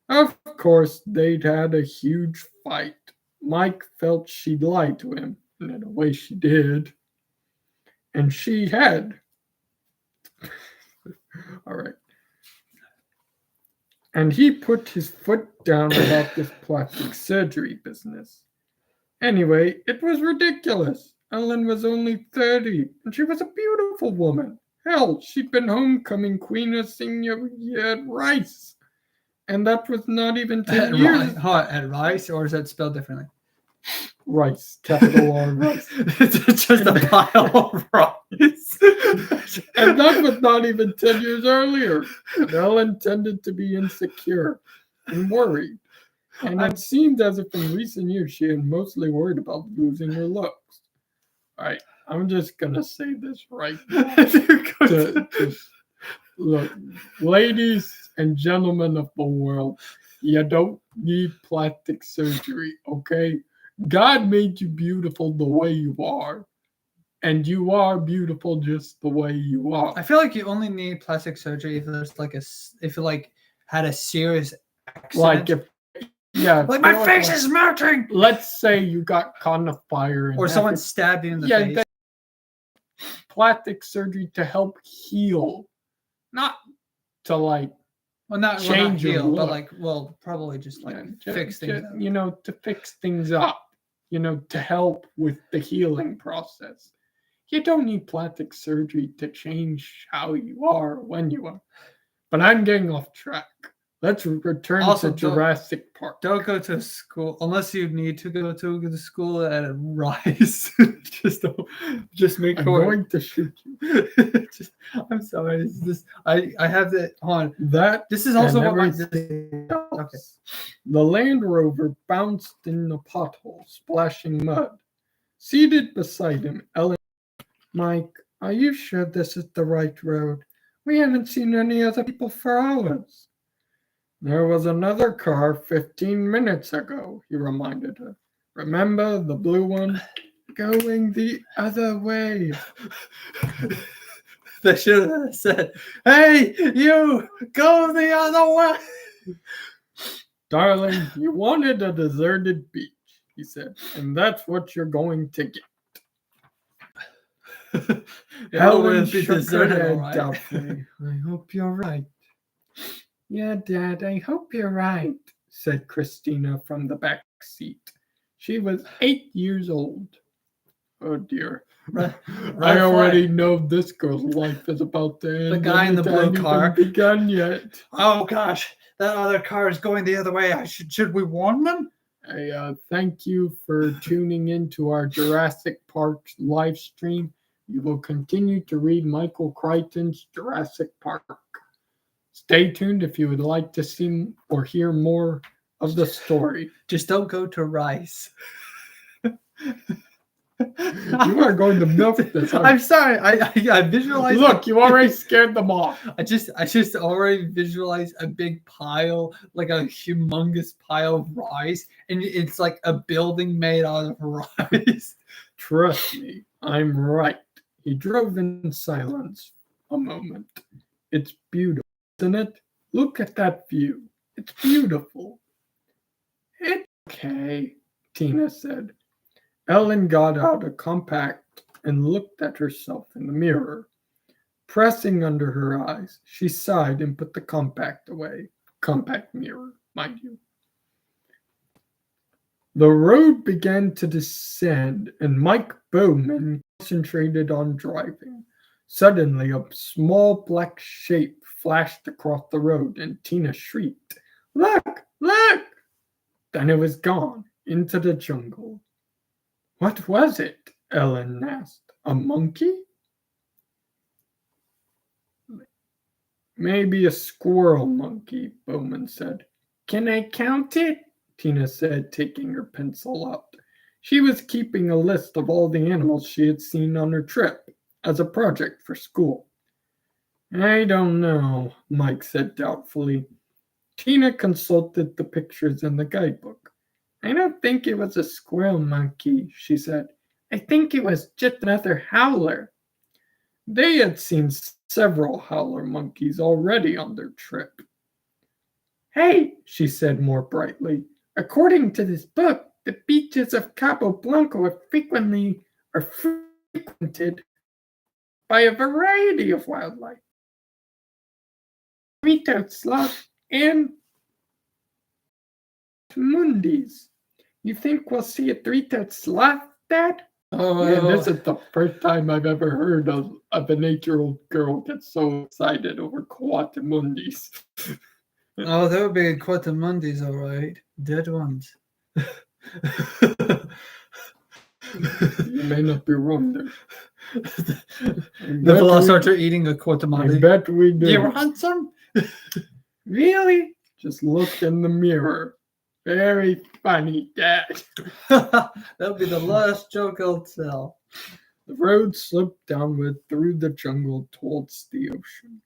B: Of course, they'd had a huge fight. Mike felt she'd lied to him, and in a way she did. And she had. All right. And he put his foot down about this plastic surgery business. Anyway, it was ridiculous. Ellen was only 30, and she was a beautiful woman. Hell, she'd been homecoming queen of senior year at Rice. And that was not even 10
A: At
B: years.
A: at Rice, or is that spelled differently?
B: Rice, capital R, Rice.
A: It's just a pile of rice.
B: And that was not even 10 years earlier. Ellen tended to be insecure and worried. And it seemed as if in recent years she had mostly worried about losing her looks. All right, I'm just going to say this right now. Look, ladies and gentlemen of the world, you don't need plastic surgery, okay? God made you beautiful the way you are. And you are beautiful just the way you are.
A: I feel like you only need plastic surgery if there's if you had a serious accident.
B: Like
A: my face is melting.
B: Let's say you got caught in a fire,
A: or someone stabbed you in the face.
B: Plastic surgery to help heal, not to
A: not
B: change your
A: heal,
B: look.
A: but probably just fix things up.
B: To fix things up, to help with the healing process. You don't need plastic surgery to change how you are or when you are. But I'm getting off track. Let's return to Jurassic Park.
A: Don't go to school unless you need to go to the school at Rice. just make sure.
B: I'm going to shoot you.
A: I'm sorry. I have that on. This is
B: also
A: what my.
B: Okay. The Land Rover bounced in a pothole, splashing mud. Seated beside him, Ellen. Mike, are you sure this is the right road? We haven't seen any other people for hours. There was another car 15 minutes ago, he reminded her. Remember the blue one? Going the other way.
A: They should have said, hey, you, go the other way.
B: Darling, you wanted a deserted beach, he said, and that's what you're going to get. Ellen shook her head doubtfully. I hope you're right. Yeah, Dad, I hope you're right, said Christina from the back seat. She was 8 years old. Oh, dear. I already know this girl's life is about to end.
A: The guy in the blue car.
B: Begun yet.
A: Oh, gosh. That other car is going the other way. Should we warn them?
B: Thank you for tuning in to our Jurassic Park live stream. You will continue to read Michael Crichton's Jurassic Park. Stay tuned if you would like to see or hear more of the story.
A: Just don't go to Rice.
B: You are going to milk this.
A: I'm sorry. I visualized.
B: Look, you already scared them off.
A: I just already visualized a big pile, like a humongous pile of rice, and it's like a building made out of rice.
B: Trust me, I'm right. He drove in silence a moment. It's beautiful, isn't it? Look at that view. It's beautiful. It's okay, Tina said. Ellen got out a compact and looked at herself in the mirror. Pressing under her eyes, she sighed and put the compact away. Compact mirror, mind you. The road began to descend, and Mike Bowman concentrated on driving. Suddenly, a small black shape flashed across the road, and Tina shrieked, "Look! Look!" Then it was gone into the jungle. What was it? Ellen asked. A monkey? Maybe a squirrel monkey, Bowman said. Can I count it? Tina said, taking her pencil out. She was keeping a list of all the animals she had seen on her trip as a project for school. I don't know, Mike said doubtfully. Tina consulted the pictures in the guidebook. I don't think it was a squirrel monkey, she said. I think it was just another howler. They had seen several howler monkeys already on their trip. Hey, she said more brightly, according to this book, the beaches of Cabo Blanco are frequented by a variety of wildlife. Three-toed sloth and mundis. You think we'll see a three-toed sloth, Dad? Oh, man, this is the first time I've ever heard of an 8-year-old girl get so excited over coatimundis.
A: Oh, that would be Quartamundis, all right. Dead ones.
B: You may not be wrong there.
A: The Velociraptor eating a
B: I
A: Quartamundi.
B: bet we do.
A: You want some?
B: Really? Just look in the mirror. Very funny, Dad.
A: That'll be the last joke I'll tell.
B: The road sloped downward through the jungle towards the ocean.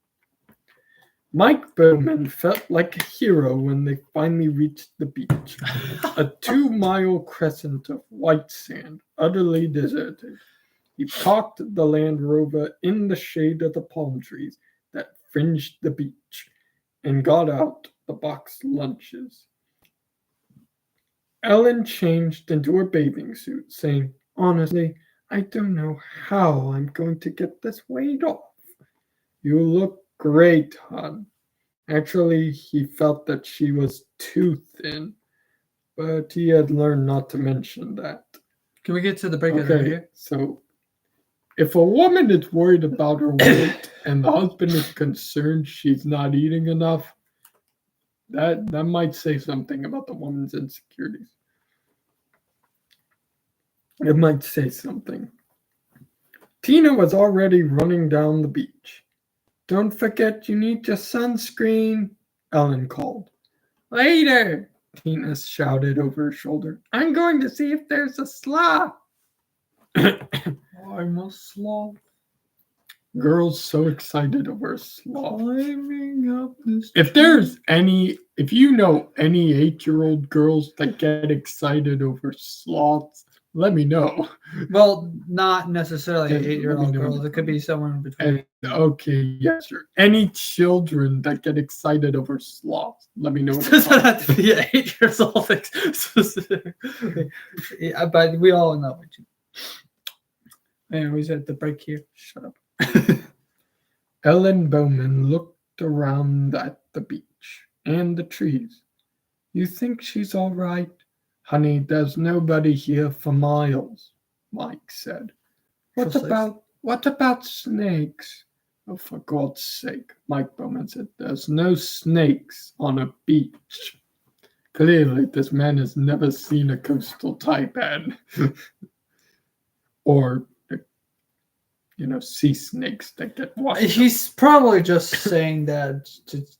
B: Mike Bowman felt like a hero when they finally reached the beach, a 2-mile crescent of white sand, utterly deserted. He parked the Land Rover in the shade of the palm trees that fringed the beach and got out the boxed lunches. Ellen changed into her bathing suit, saying, "Honestly, I don't know how I'm going to get this weight off." "You look great, hon." Actually, he felt that she was too thin, but he had learned not to mention that.
A: Can we get to the break of the
B: Okay,
A: video?
B: so if a woman is worried about her weight and the husband is concerned she's not eating enough, that might say something about the woman's insecurities. It might say something. Tina was already running down the beach. "Don't forget you need your sunscreen," Ellen called. "Later," Tina shouted over her shoulder. "I'm going to see if there's a sloth."
A: I'm a sloth
B: Girls so excited over a sloth.
A: climbing up this
B: If you know any 8-year-old girls that get excited over sloths, let me know.
A: Well, not necessarily
B: Yeah,
A: an
B: let me
A: 8-year-old
B: know.
A: girl. It could be somewhere in between.
B: And okay, yes, sir. Any children that get excited over sloths, let me know.
A: It doesn't have to be 8 years old specifically. Yeah, but we all know what you. Anyways, at the break here. Shut up.
B: Ellen Bowman looked around at the beach and the trees. "You think she's all right?" "Honey, there's nobody here for miles," Mike said. What about snakes?" "Oh, for God's sake," Mike Bowman said. "There's no snakes on a beach." Clearly, this man has never seen a coastal taipan. Or, sea snakes that get washed up.
A: He's probably just saying that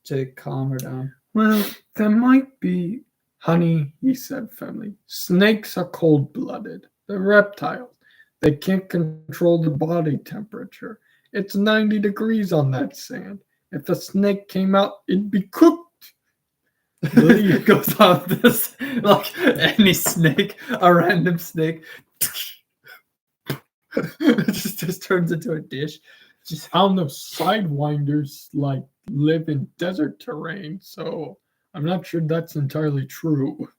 A: to calm her down.
B: "Well, there might be, honey," he said firmly. "Snakes are cold-blooded. They're reptiles. They can't control the body temperature. It's 90 degrees on that sand. If a snake came out, it'd be cooked."
A: It goes on this like any snake, a random snake. It just turns into a dish.
B: I don't know, sidewinders live in desert terrain, so I'm not sure that's entirely true.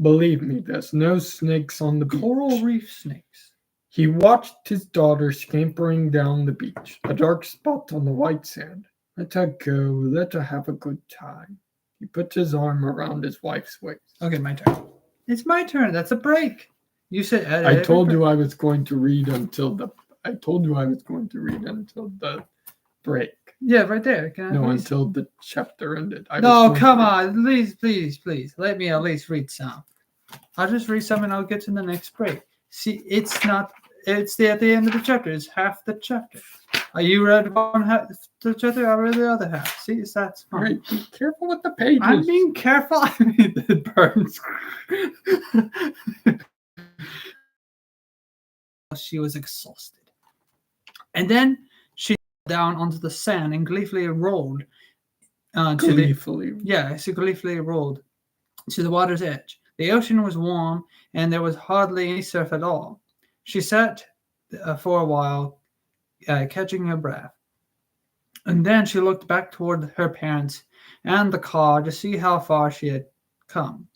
B: Believe me, there's no snakes on the beach.
A: Coral reef snakes.
B: He watched his daughter scampering down the beach, a dark spot on the white sand. "Let her go, let her have a good time." He put his arm around his wife's waist.
A: Okay, my turn. It's my turn. That's a break. You said edit.
B: I told you I was going to read until the break.
A: Yeah, right there. Can I
B: No,
A: please?
B: until the chapter ended.
A: No, come on. Please. Let me at least read some. I'll just read some and I'll get to the next break. See, it's at the end of the chapter. It's half the chapter. You read one half the chapter, I read the other half. See, that's fine.
B: All right, be careful with the pages.
A: I'm being careful. I mean, it burns. She was exhausted. And then she down onto the sand and gleefully rolled she gleefully rolled to the water's edge. The ocean was warm and there was hardly any surf at all. She sat for a while, catching her breath. And then she looked back toward her parents and the car to see how far she had come.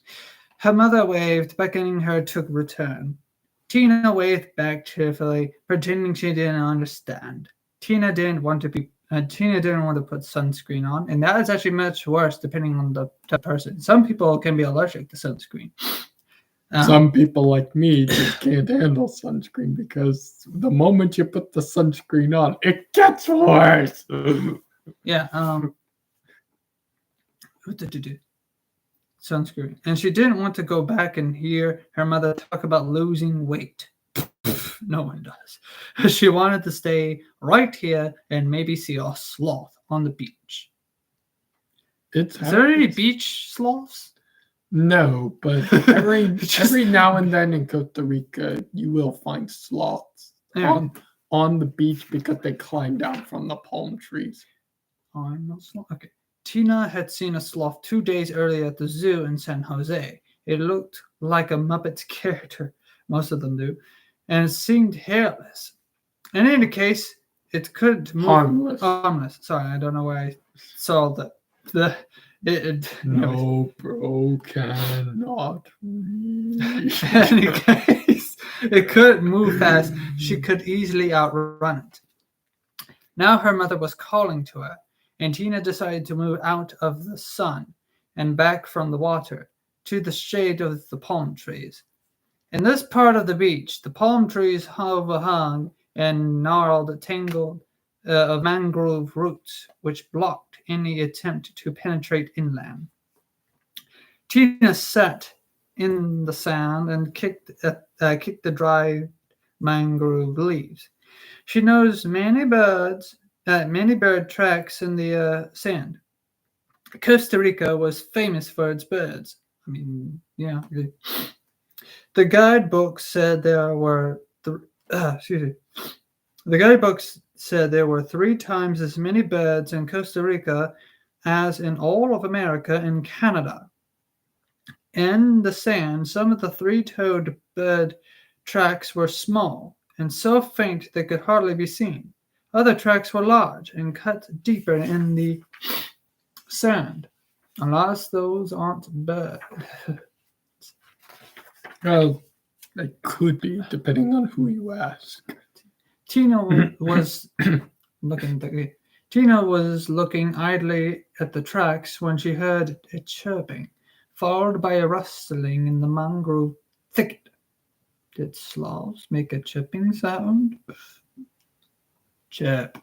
A: Her mother waved, beckoning her to return. Tina waved back cheerfully, pretending she didn't understand. Tina didn't want to put sunscreen on, and that is actually much worse depending on the person. Some people can be allergic to sunscreen.
B: Some people like me just can't handle sunscreen because the moment you put the sunscreen on, it gets worse.
A: Yeah. sunscreen, and she didn't want to go back and hear her mother talk about losing weight. No one does. She wanted to stay right here and maybe see a sloth on the beach.
B: Is
A: there any beach sloths?
B: No, but every now and then in Costa Rica, you will find sloths on the beach because they climb down from the palm trees.
A: I'm not sloth. Okay. Tina had seen a sloth 2 days earlier at the zoo in San Jose. It looked like a Muppets character. Most of them do. And it seemed hairless. In any case, it could move. Harmless. Sorry, I don't know why I saw that.
B: No, bro, cannot read.
A: In any case, it could move fast. She could easily outrun it. Now her mother was calling to her, and Tina decided to move out of the sun and back from the water to the shade of the palm trees. In this part of the beach, the palm trees overhung and gnarled tangled of mangrove roots, which blocked any attempt to penetrate inland. Tina sat in the sand and kicked the dry mangrove leaves. She noticed many bird tracks in the sand. Costa Rica was famous for its birds. I mean, yeah. The guidebook said there were The guidebooks said there were 3 times as many birds in Costa Rica as in all of America and Canada. In the sand, some of the 3-toed bird tracks were small and so faint they could hardly be seen. Other tracks were large and cut deeper in the sand. Alas, those aren't birds.
B: Well, they could be, depending on who you ask.
A: Tina was looking idly at the tracks when she heard a chirping, followed by a rustling in the mangrove thicket. Did sloths make a chirping sound? Chirp.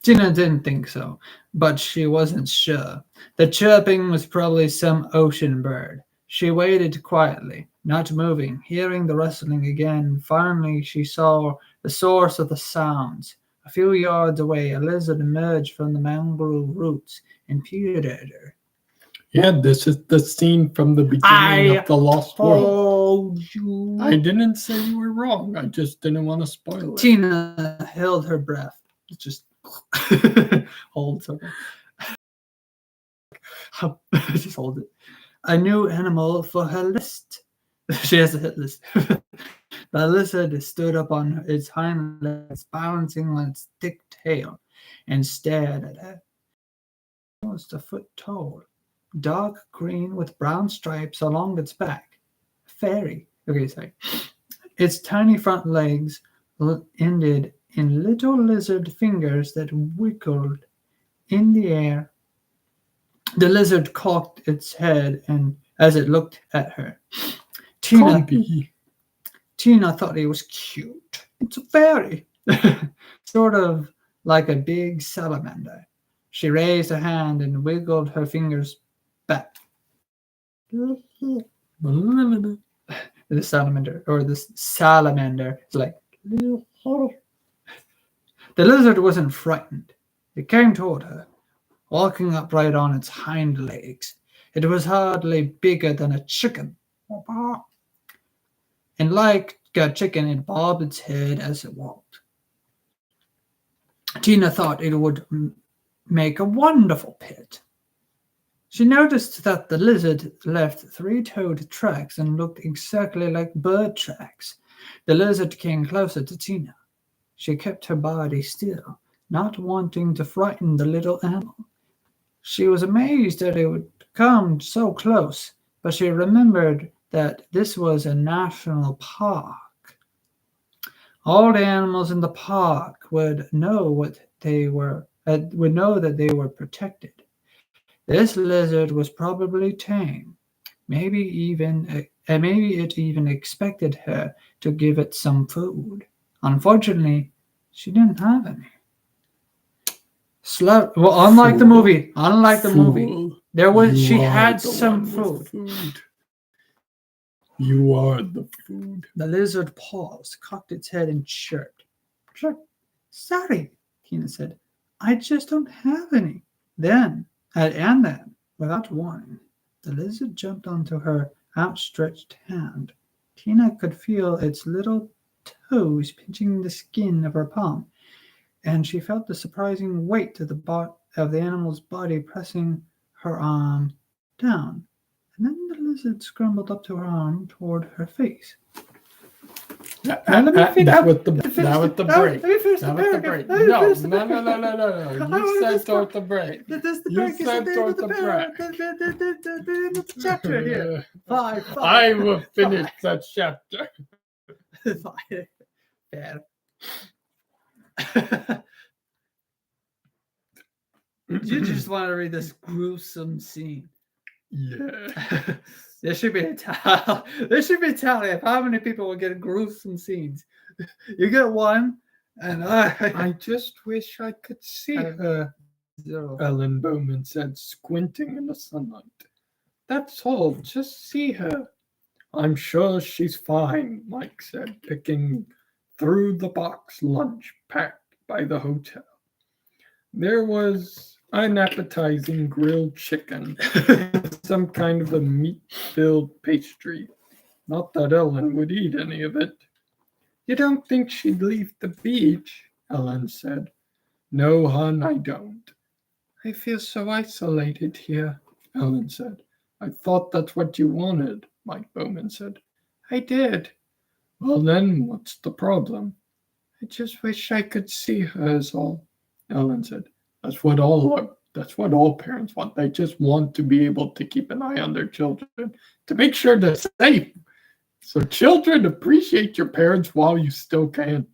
A: Tina didn't think so, but she wasn't sure. The chirping was probably some ocean bird. She waited quietly, not moving, hearing the rustling again. Finally, she saw the source of the sounds. A few yards away, a lizard emerged from the mangrove roots and peered at her.
B: Yeah, this is the scene from the beginning of The Lost World.
A: You.
B: I didn't say you were wrong. I just didn't want to spoil it.
A: Tina held her breath. Just hold something. Just hold it. A new animal for her list. She has a hit list. The lizard stood up on its hind legs, balancing on its thick tail, and stared at her. Almost a foot tall, dark green with brown stripes along its back. Fairy. Okay, sorry. Its tiny front legs ended in little lizard fingers that wiggled in the air. The lizard cocked its head and as it looked at her. Tina thought it was cute. It's a fairy. Sort of like a big salamander. She raised her hand and wiggled her fingers back. The salamander is like, the lizard wasn't frightened. It came toward her, walking upright on its hind legs. It was hardly bigger than a chicken. And like a chicken, it bobbed its head as it walked. Tina thought it would make a wonderful pet. She noticed that the lizard left 3-toed tracks and looked exactly like bird tracks. The lizard came closer to Tina. She kept her body still, not wanting to frighten the little animal. She was amazed that it would come so close, but she remembered that this was a national park. All the animals in the park would know that they were protected. This lizard was probably tame. Maybe it even expected her to give it some food. Unfortunately, she didn't have any. Slept. Well, unlike the
B: Fool.
A: movie. Unlike the movie.
B: Fool,
A: There was.
B: you
A: She
B: are
A: had
B: the
A: some
B: one with
A: food.
B: food. You are the food.
A: The lizard paused, cocked its head, and chirped. Sorry, Tina said. I just don't have any. Then, without warning, the lizard jumped onto her outstretched hand. Tina could feel its little toes pinching the skin of her palm, and she felt the surprising weight of the animal's body pressing her arm down. And then the lizard scrambled up to her arm toward her face.
B: That was the break.
A: Let me finish the
B: That was the
A: paragraph.
B: break.
A: Let me
B: No.
A: finish the paragraph.
B: You said toward the break.
A: This the
B: You
A: break is
B: said
A: the end
B: toward
A: of the
B: the
A: paragraph.
B: break.
A: The end of the chapter here. Five.
B: I will finish that chapter.
A: Five. Bad. You just want to read this gruesome scene.
B: Yeah.
A: There should be a tally. There should be a tally of how many people will get gruesome scenes. You get one, and
B: I just wish I could see her,
A: 0.
B: Ellen Bowman said, squinting in the sunlight. That's all, just see her. I'm sure she's fine, Mike said, picking through the box lunch packed by the hotel. There was an appetizing grilled chicken, some kind of a meat-filled pastry. Not that Ellen would eat any of it. You don't think she'd leave the beach? Ellen said. No, hon, I don't. I feel so isolated here, Ellen said. I thought that's what you wanted, Mike Bowman said. I did. Well, then, what's the problem? I just wish I could see her, is all, Ellen said. That's what all parents want. They just want to be able to keep an eye on their children to make sure they're safe. So children, appreciate your parents while you still can.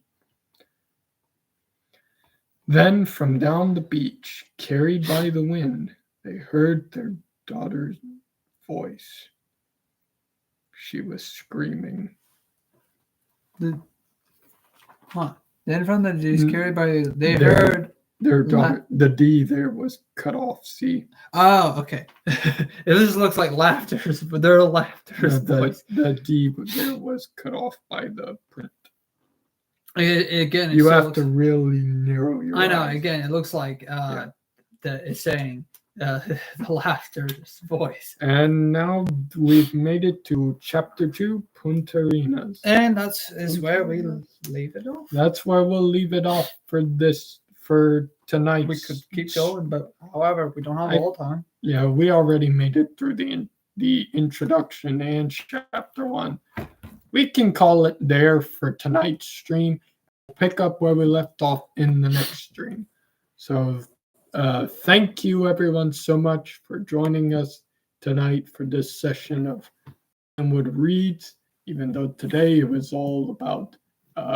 B: Then from down the beach, carried by the wind, they heard their daughter's voice. She was screaming.
A: Then from the D's carried by they
B: Their-
A: heard
B: Their daughter, the D there was cut off. See?
A: Oh, okay. It just looks like laughter's, but they're laughter's voice.
B: The D there was cut off by the print.
A: Again,
B: You have to really narrow your
A: I know.
B: eyes.
A: Again, it looks like it's saying the laughter's voice.
B: And now we've made it to chapter 2, Punta-Arenas.
A: And is where we leave it off.
B: That's where we'll leave it off for tonight.
A: We could keep going, but however, we don't have all the time.
B: Yeah, we already made it through the introduction and chapter 1. We can call it there for tonight's stream. We'll pick up where we left off in the next stream. So thank you everyone so much for joining us tonight for this session of RavenWood Reads, even though today it was all about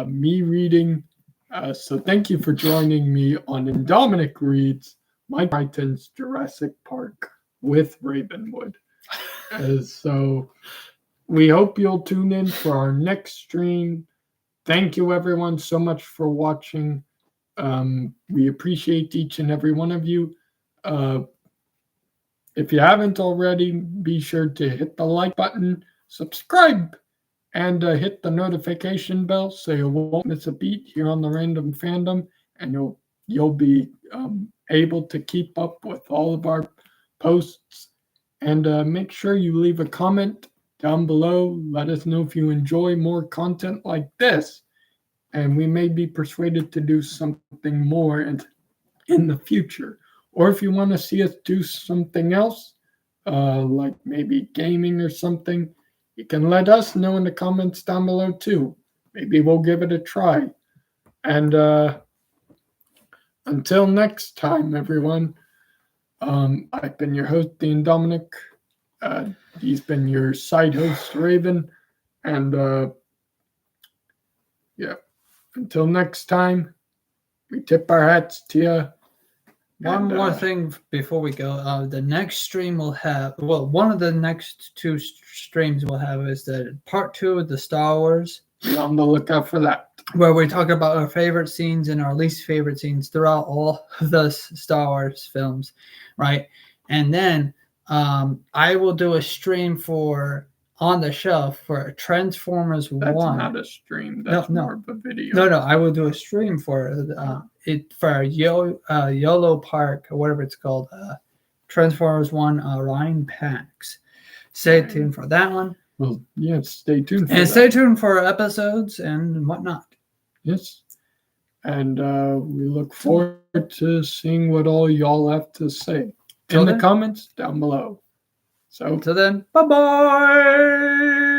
B: me reading. So thank you for joining me on Indominic Reads, Mike Crichton's Jurassic Park with RavenWood. So we hope you'll tune in for our next stream. Thank you everyone so much for watching. We appreciate each and every one of you. If you haven't already, be sure to hit the like button, subscribe, and hit the notification bell so you won't miss a beat here on the Random Fandom, and you'll be able to keep up with all of our posts. And make sure you leave a comment down below. Let us know if you enjoy more content like this, and we may be persuaded to do something more in the future. Or if you want to see us do something else, like maybe gaming or something, you can let us know in the comments down below too. Maybe we'll give it a try. And until next time, everyone, I've been your host, Dean Dominic. He's been your side host, Raven. And yeah, until next time, we tip our hats to you.
A: One more thing before we go. The next stream we'll have, one of the next 2 streams we'll have is the part 2 of the Star Wars
B: Be on the lookout for that.
A: where we talk about our favorite scenes and our least favorite scenes throughout all of the Star Wars films, right? And then I will do a stream for On the Shelf for Transformers
B: That's
A: 1.
B: not a stream. That's
A: No.
B: more of a video.
A: No, I will do a stream for it for YOLO Park or whatever it's called. Transformers 1 Rhine Packs. Stay tuned for that one.
B: Well, yeah, stay tuned for
A: And
B: that.
A: stay tuned for episodes and whatnot.
B: Yes. And we look forward to seeing what all y'all have to say
A: Till
B: in the
A: then.
B: comments down below. So,
A: Until then, bye-bye.